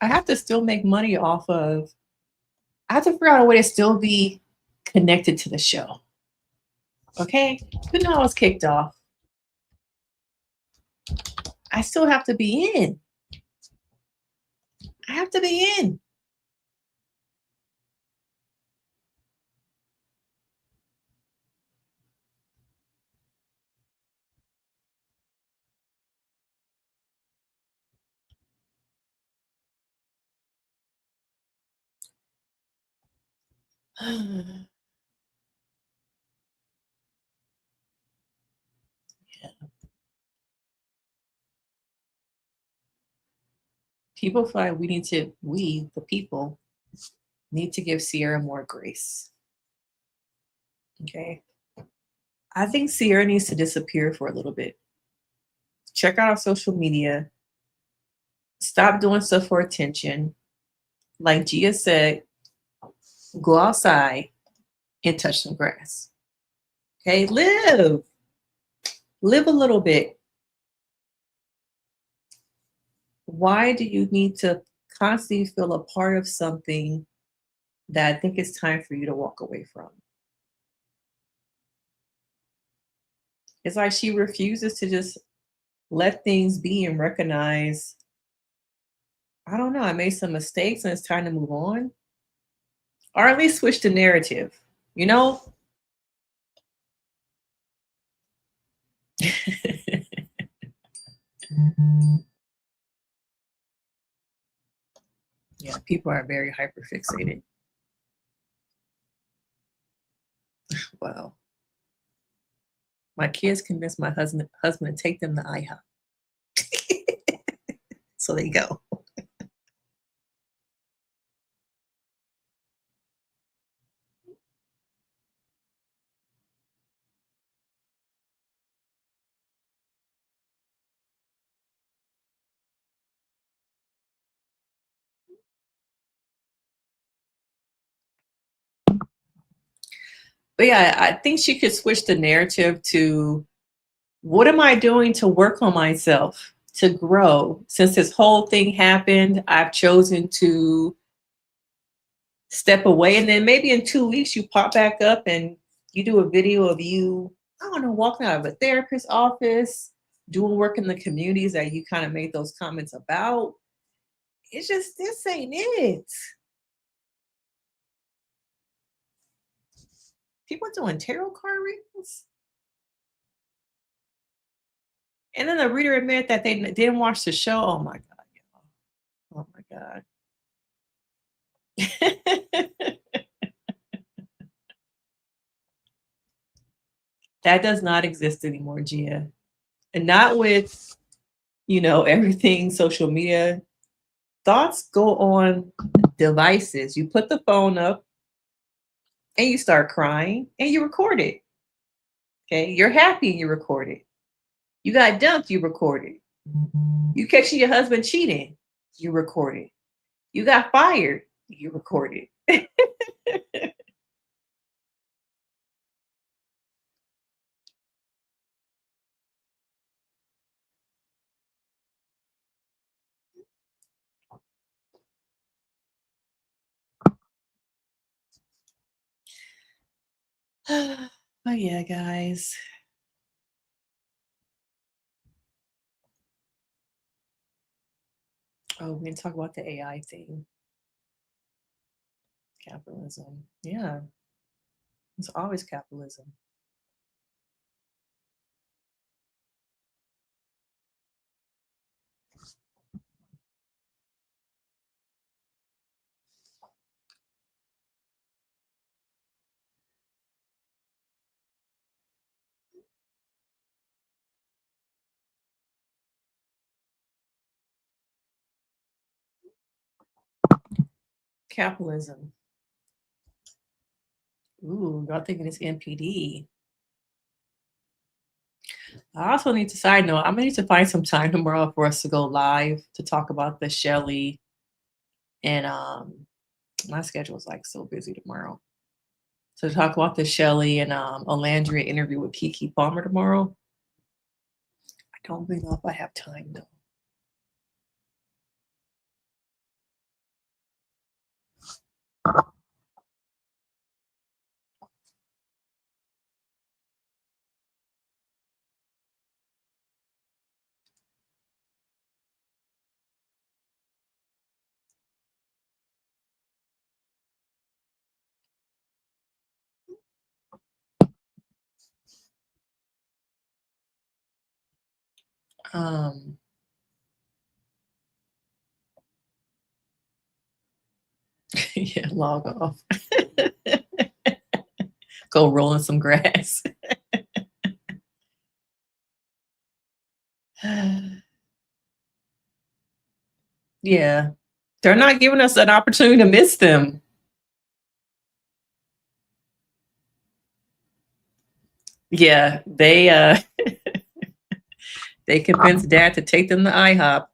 I have to still make money off of, I have to figure out a way to still be connected to the show. Okay? Even though I was kicked off, I still have to be in. I have to be in. People feel like we, the people, need to give Sierra more grace. Okay. I think Sierra needs to disappear for a little bit. Check out our social media. Stop doing stuff for attention. Like Gia said, go outside and touch some grass. Okay, live a little bit. Why do you need to constantly feel a part of something that I think it's time for you to walk away from? It's like she refuses to just let things be and recognize, I don't know, I made some mistakes and it's time to move on. Or at least switch the narrative, you know? Yeah, people are very hyper fixated. Wow. My kids convinced my husband to take them to IHOP. So there you go. But yeah, I think she could switch the narrative to, what am I doing to work on myself, to grow? Since this whole thing happened, I've chosen to step away. And then maybe in 2 weeks, you pop back up and you do a video of you, I don't know, walking out of a therapist's office, doing work in the communities that you kind of made those comments about. It's just, this ain't it. People doing tarot card readings. And then the reader admit that they didn't watch the show. Oh my God, y'all. Oh my God. That does not exist anymore, Gia. And not with, everything social media. Thoughts go on devices. You put the phone up and you start crying and you record it. Okay. You're happy and you record it. You got dumped, you record it. You catching your husband cheating, you record it. You got fired, you record it. Oh yeah, guys. Oh, we're gonna talk about the AI thing. Capitalism. Yeah. It's always capitalism. Capitalism. Ooh, y'all thinking it's NPD. I also need to side note, I'm gonna need to find some time tomorrow for us to go live to talk about the Chelly. And my schedule is like so busy tomorrow. So to talk about the Chelly and Olandria interview with Kiki Palmer tomorrow. I don't really know if I have time though. Yeah, log off. Go roll in some grass. Yeah. They're not giving us an opportunity to miss them. Yeah, they convinced dad to take them to IHOP.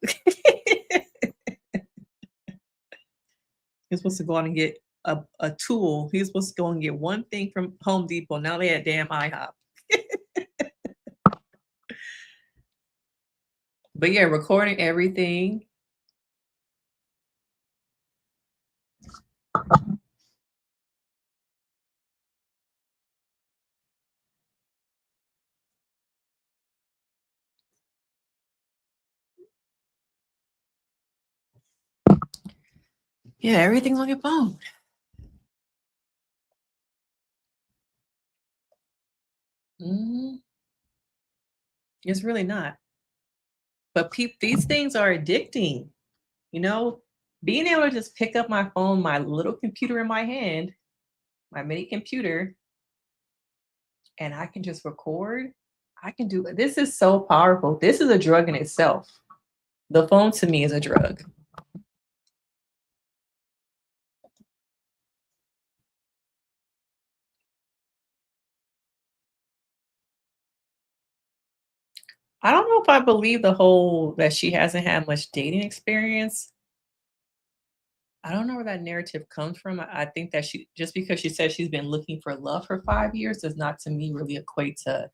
He's supposed to go out and get a tool. He's supposed to go and get one thing from Home Depot. Now they at damn IHOP. But yeah, recording everything. Yeah, everything's on your phone. It's really not. But these things are addicting. You know, being able to just pick up my phone, my little computer in my hand, my mini computer, and I can just record. I can do this. Is so powerful. This is a drug in itself. The phone to me is a drug. I don't know if I believe the whole that she hasn't had much dating experience. I don't know where that narrative comes from. I think that she, just because she says she's been looking for love for 5 years, does not to me really equate to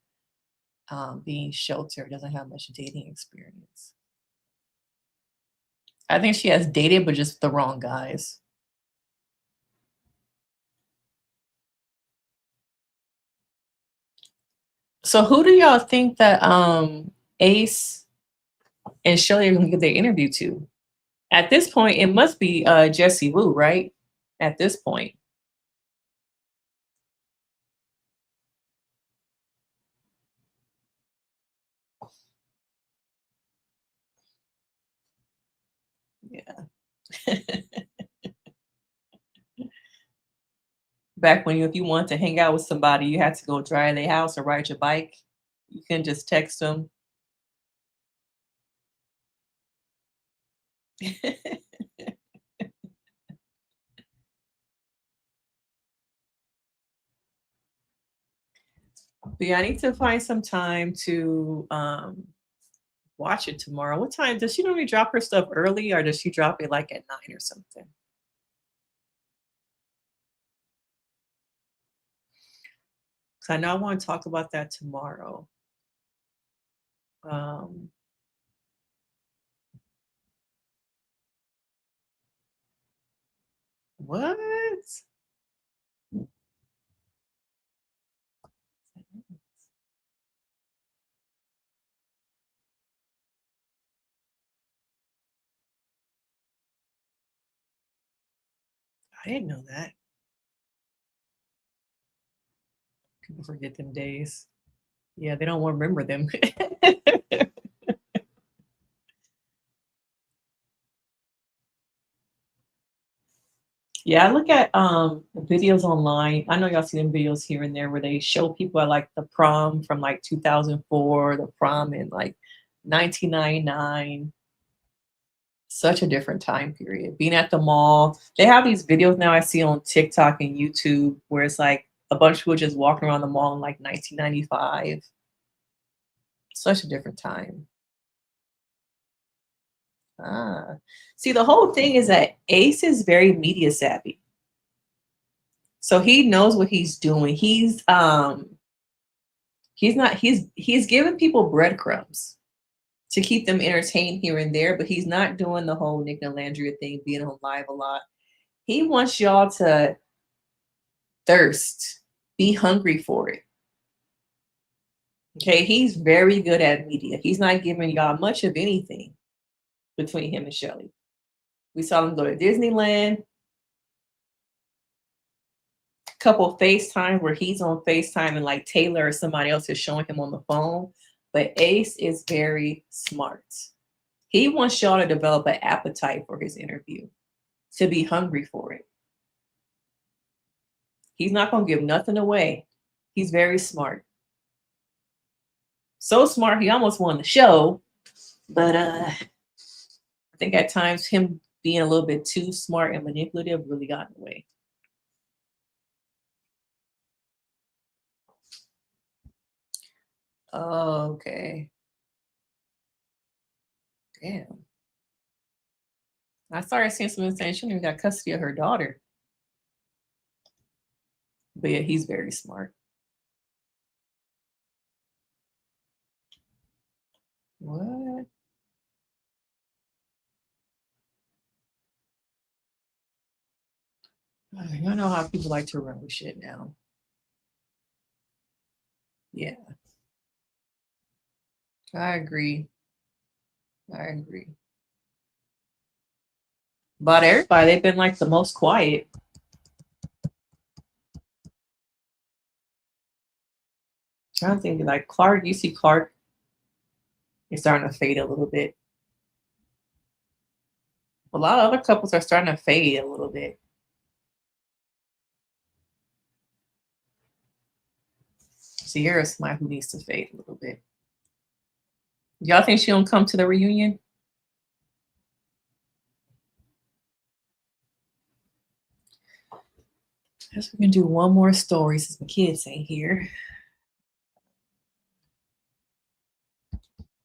being sheltered, doesn't have much dating experience. I think she has dated, but just the wrong guys. So who do y'all think that Ace and Shelly are going to give their interview to? At this point, it must be Jesse Wu, right? At this point. Yeah. Back when if you want to hang out with somebody, you had to go drive their house or ride your bike. You can just text them. But yeah, I need to find some time to watch it tomorrow. What time does she normally drop her stuff early, or does she drop it like at 9 or something? Because I know I want to talk about that tomorrow. What? I didn't know that. People forget them days. Yeah, they don't want to remember them. Yeah, I look at videos online. I know y'all see them videos here and there where they show people at like the prom from like 2004, the prom in like 1999. Such a different time period. Being at the mall. They have these videos now I see on TikTok and YouTube where it's like a bunch of people just walking around the mall in like 1995. Such a different time. See, the whole thing is that Ace is very media savvy. So he knows what he's doing. He's giving people breadcrumbs to keep them entertained here and there, but he's not doing the whole Nick and Olandria thing, being on live a lot. He wants y'all to thirst, be hungry for it. Okay, he's very good at media. He's not giving y'all much of anything between him and Shelly. We saw them go to Disneyland. Couple FaceTime where he's on FaceTime and like Taylor or somebody else is showing him on the phone. But Ace is very smart. He wants y'all to develop an appetite for his interview, to be hungry for it. He's not going to give nothing away. He's very smart. So smart, he almost won the show. But I think at times him being a little bit too smart and manipulative really got in the way. Oh, okay. Damn. I started seeing some saying she even got custody of her daughter. But yeah, he's very smart. What? You know how people like to run with shit now. Yeah. I agree. I agree. But everybody, they've been like the most quiet. I don't think like Clark, you see Clark is starting to fade a little bit. A lot of other couples are starting to fade a little bit. Sierra's somebody who needs to fade a little bit. Y'all think she don't come to the reunion? I guess we can do one more story since my kids ain't here.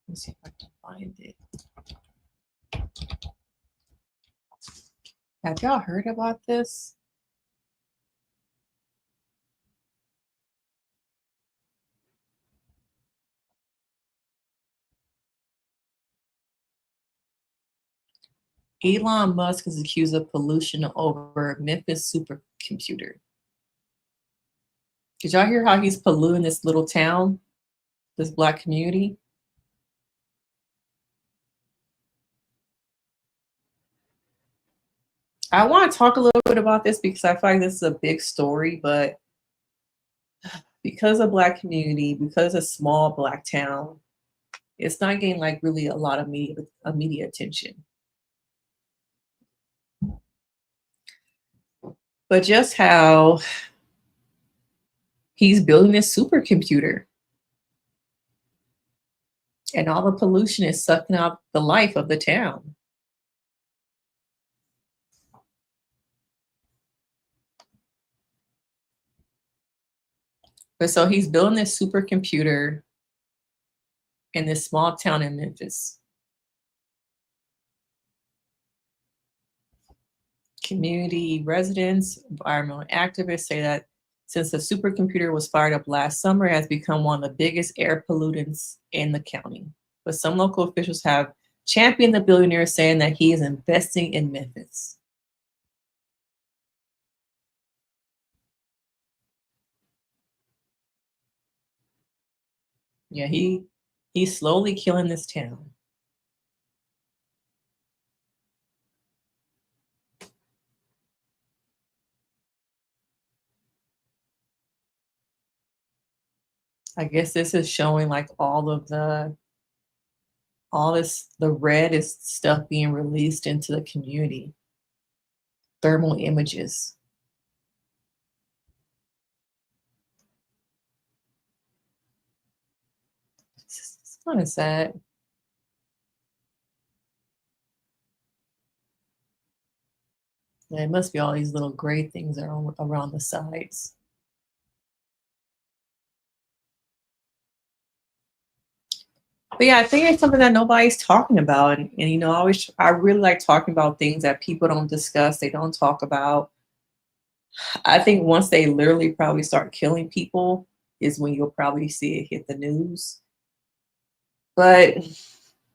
Let's see if I can find it. Have y'all heard about this? Elon Musk is accused of pollution over Memphis supercomputer. Did y'all hear how he's polluting this little town, this Black community? I want to talk a little bit about this because I feel like this is a big story, but because of Black community, because of small Black town, it's not getting like really a lot of media attention. But just how he's building this supercomputer and all the pollution is sucking out the life of the town. But so he's building this supercomputer in this small town in Memphis. Community residents, environmental activists say that since the supercomputer was fired up last summer, it has become one of the biggest air pollutants in the county. But some local officials have championed the billionaire, saying that he is investing in Memphis. Yeah, he's slowly killing this town. I guess this is showing like the red is stuff being released into the community. Thermal images. It's kind of sad. Yeah, it must be all these little gray things that are around the sides. But yeah, I think it's something that nobody's talking about. And you know, I really like talking about things that people don't discuss, they don't talk about. I think once they literally probably start killing people is when you'll probably see it hit the news. But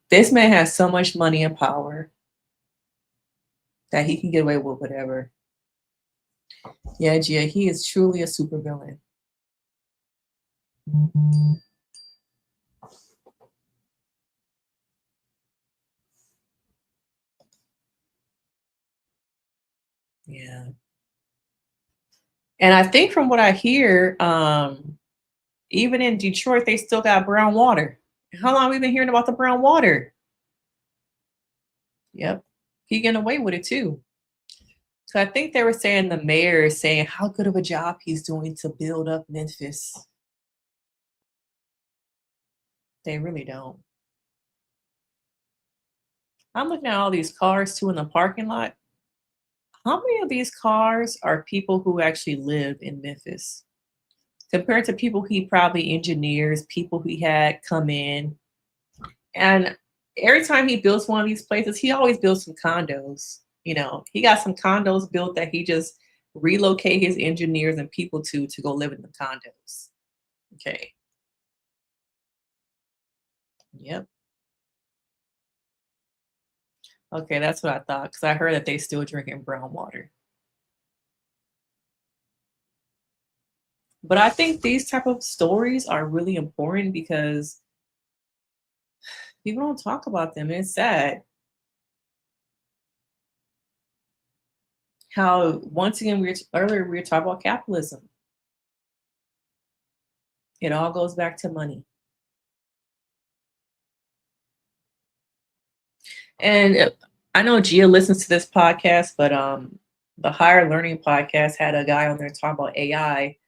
this man has so much money and power that he can get away with whatever. Yeah, Gia, he is truly a supervillain. Yeah. And I think from what I hear, even in Detroit, they still got brown water. How long have we been hearing about the brown water? Yep. He getting away with it too. So I think they were saying the mayor is saying how good of a job he's doing to build up Memphis. They really don't. I'm looking at all these cars too in the parking lot. How many of these cars are people who actually live in Memphis? Compared to people he probably engineers, people he had come in. And every time he builds one of these places, he always builds some condos. You know, he got some condos built that he just relocate his engineers and people to go live in the condos. Okay. Yep. Okay, that's what I thought because I heard that they still drinking brown water. But I think these type of stories are really important because people don't talk about them. It's sad how once again earlier we were talking about capitalism. It all goes back to money. And I know Gia listens to this podcast, but the Higher Learning podcast had a guy on there talking about AI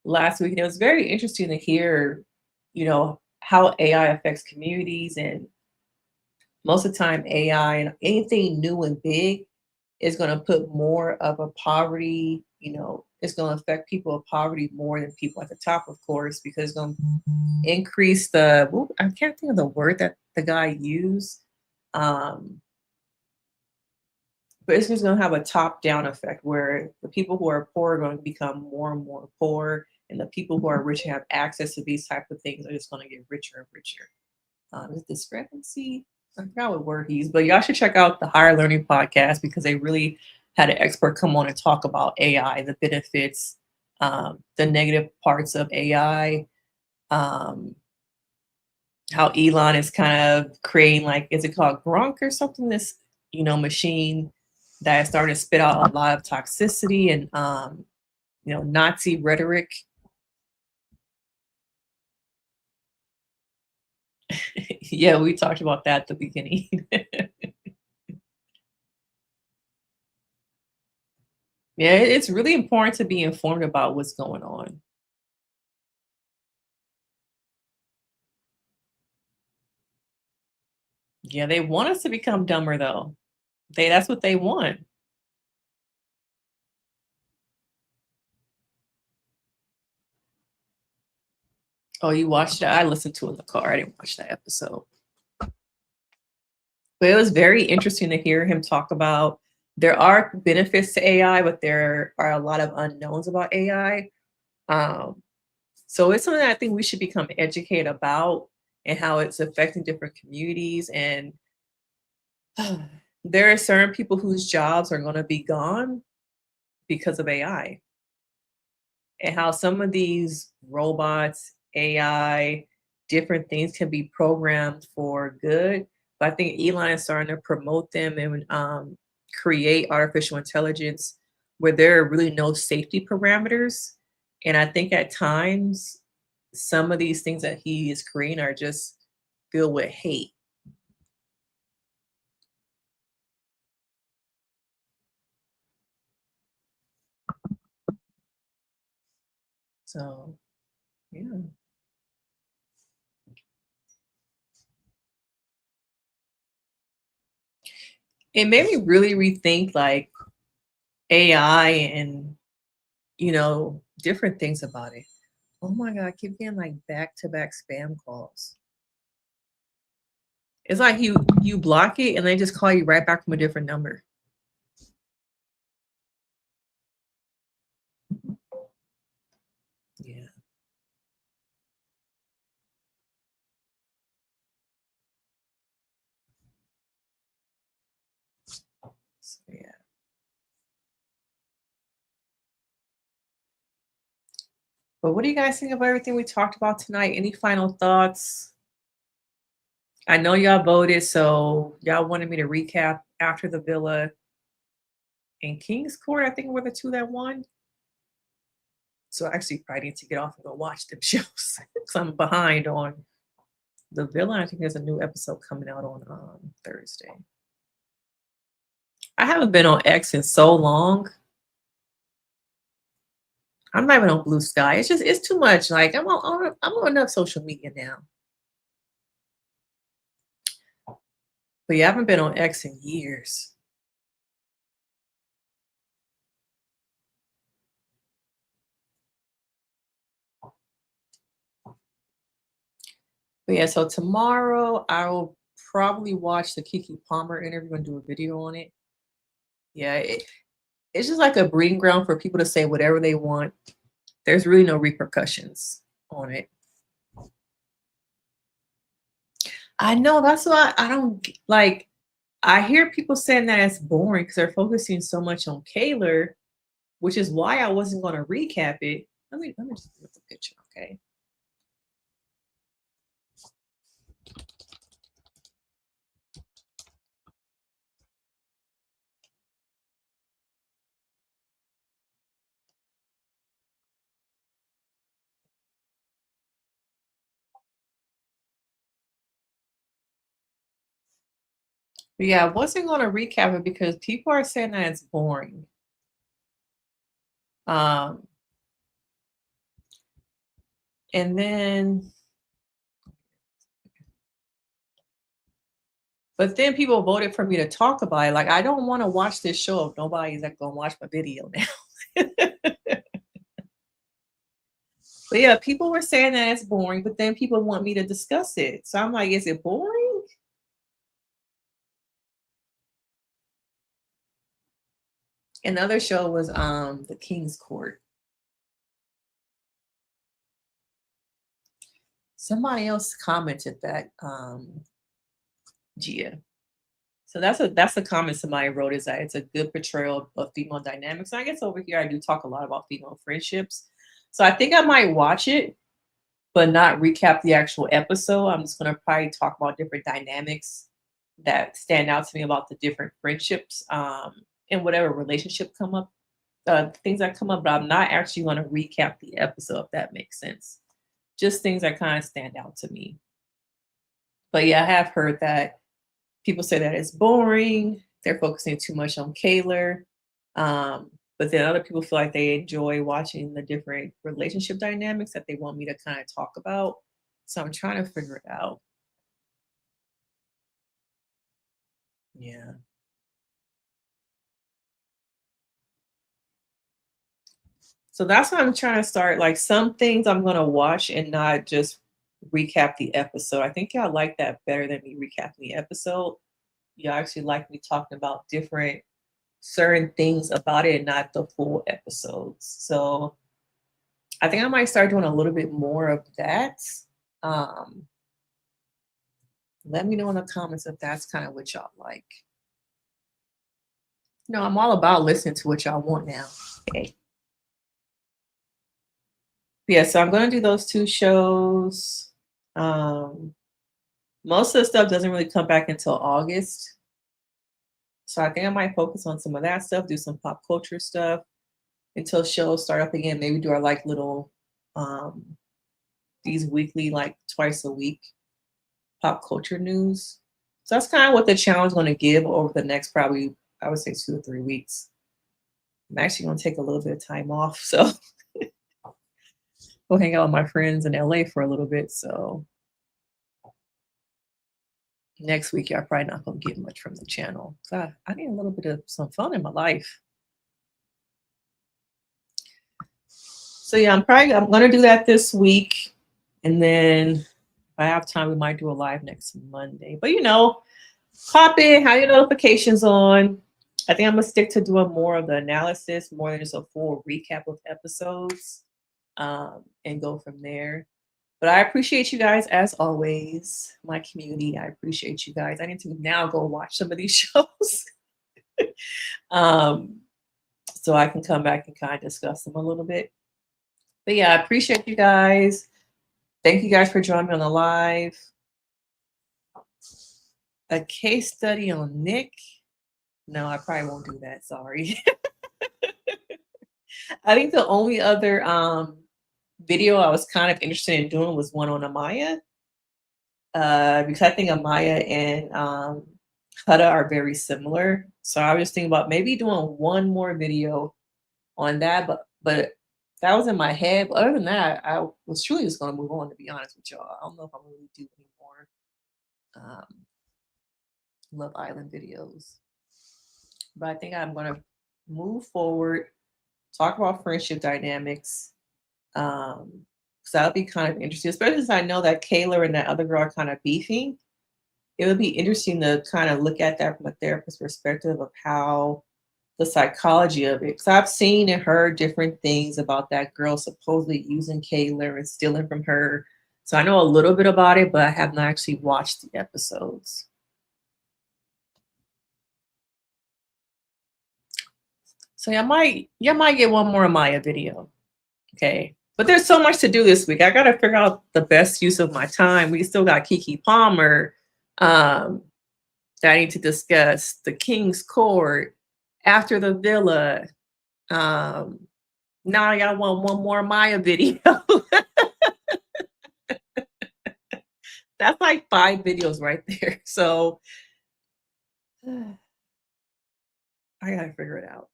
last week, and it was very interesting to hear, you know, how AI affects communities. And most of the time, AI and anything new and big is going to put more of a poverty, you know, it's going to affect people of poverty more than people at the top, of course, because it's going to increase the, I can't think of the word that the guy used. But it's just going to have a top-down effect where the people who are poor are going to become more and more poor, and the people who are rich and have access to these type of things are just going to get richer and richer. Is discrepancy? I forgot what word he used, but y'all should check out the Higher Learning podcast because they really had an expert come on and talk about AI, the benefits, the negative parts of AI, how Elon is kind of creating, like, is it called Gronk or something? This, you know, machine that is starting to spit out a lot of toxicity and, you know, Nazi rhetoric. Yeah, we talked about that at the beginning. Yeah, it's really important to be informed about what's going on. Yeah, they want us to become dumber though. That's what they want. Oh, you watched it? I listened to it in the car. I didn't watch that episode. But it was very interesting to hear him talk about there are benefits to AI, but there are a lot of unknowns about AI. So it's something that I think we should become educated about and how it's affecting different communities. And there are certain people whose jobs are going to be gone because of AI. And how some of these robots, AI, different things can be programmed for good. But I think Elon is starting to promote them and create artificial intelligence where there are really no safety parameters. And I think at times, some of these things that he is creating are just filled with hate. So, yeah. It made me really rethink like AI and, you know, different things about it. Oh my God, I keep getting like back-to-back spam calls. It's like you block it and they just call you right back from a different number. Yeah. So, yeah. But what do you guys think of everything we talked about tonight? Any final thoughts? I know y'all voted, so y'all wanted me to recap after the Villa and King's Court. I think were the two that won. So I actually probably need to get off and go watch them shows because I'm behind on the Villa. I think there's a new episode coming out on Thursday. I I haven't been on X in so long. I'm not even on Blue Sky. It's too much. Like I'm on enough social media now. But yeah, I haven't been on X in years. But yeah, so tomorrow I will probably watch the Keke Palmer interview and do a video on it. Yeah, it's just like a breeding ground for people to say whatever they want. There's really no repercussions on it. I know, that's why I don't like. I hear people saying that it's boring because they're focusing so much on Kaylor, which is why I wasn't going to recap it. Let me just look at the picture, okay? But yeah, I wasn't going to recap it because people are saying that it's boring. And then, but then people voted for me to talk about it. Like, I don't want to watch this show if nobody's like going to watch my video now. But yeah, people were saying that it's boring, but then people want me to discuss it. So I'm like, is it boring? Another show was The King's Court. Somebody else commented that Gia. So that's a comment somebody wrote, is that it's a good portrayal of female dynamics. And I guess over here I do talk a lot about female friendships. So I think I might watch it, but not recap the actual episode. I'm just gonna probably talk about different dynamics that stand out to me about the different friendships in whatever relationship come up, things that come up, but I'm not actually gonna recap the episode, if that makes sense. Just things that kind of stand out to me. But yeah, I have heard that people say that it's boring. They're focusing too much on Kaylor. But then other people feel like they enjoy watching the different relationship dynamics that they want me to kind of talk about. So I'm trying to figure it out. Yeah. So that's what I'm trying to start. Like some things I'm going to watch and not just recap the episode. I think y'all like that better than me recapping the episode. You actually like me talking about different certain things about it and not the full episodes. So I think I might start doing a little bit more of that. Let me know in the comments if that's kind of what y'all like. No, I'm all about listening to what y'all want now. Okay. Yeah, so I'm going to do those two shows. Most of the stuff doesn't really come back until August. So I think I might focus on some of that stuff, do some pop culture stuff until shows start up again. Maybe do our like little these weekly, like twice a week pop culture news. So that's kind of what the channel is going to give over the next probably, I would say 2 or 3 weeks. I'm actually going to take a little bit of time off. So go hang out with my friends in LA for a little bit. So next week, y'all probably not going to get much from the channel. So I need a little bit of some fun in my life. So yeah, I'm going to do that this week. And then if I have time, we might do a live next Monday. But you know, pop in, have your notifications on. I think I'm going to stick to doing more of the analysis, more than just a full recap of episodes, and go from there. But I appreciate you guys as always, my community. I appreciate you guys. I need to now go watch some of these shows so I can come back and kind of discuss them a little bit. But yeah, I appreciate you guys. Thank you guys for joining me on the live. A case study on Nick. No, I probably won't do that. Sorry. I think the only other video I was kind of interested in doing was one on Amaya. Because I think Amaya and Hutta are very similar. So I was just thinking about maybe doing one more video on that, but that was in my head. But other than that, I was truly just going to move on, to be honest with y'all. I don't know if I'm really do any more Love Island videos, but I think I'm going to move forward, talk about friendship dynamics. So that'll be kind of interesting, especially since I know that Kayla and that other girl are kind of beefing. It would be interesting to kind of look at that from a therapist's perspective of how the psychology of it. Because I've seen and heard different things about that girl supposedly using Kayla and stealing from her. So I know a little bit about it, but I have not actually watched the episodes. So you might get one more Maya video. Okay. But there's so much to do this week. I got to figure out the best use of my time. We still got Keke Palmer that I need to discuss, the King's Court, After the Villa. Now y'all want one more Maya video. That's like 5 videos right there. So I gotta figure it out.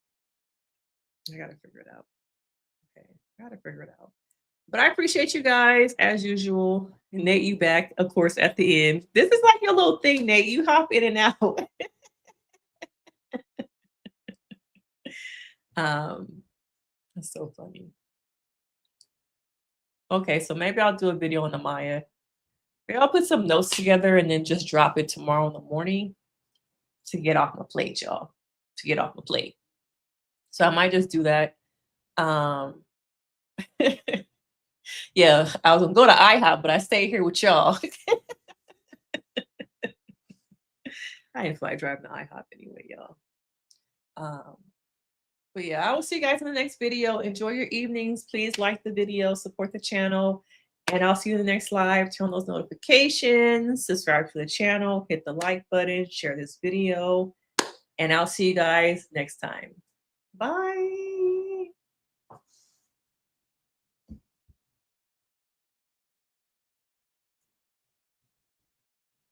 Okay, I gotta figure it out. But I appreciate you guys as usual. Nate, you back, of course, at the end. This is like your little thing, Nate. You hop in and out. That's so funny. Okay, so maybe I'll do a video on the Maya. Maybe I'll put some notes together and then just drop it tomorrow in the morning to get off my plate, y'all. To get off my plate. So I might just do that. Yeah, I was gonna go to IHOP, but I stayed here with y'all. I didn't feel like driving to IHOP anyway, y'all. But yeah, I will see you guys in the next video. Enjoy your evenings. Please like the video, support the channel, and I'll see you in the next live. Turn on those notifications, subscribe to the channel, hit the like button, share this video, and I'll see you guys next time. Bye.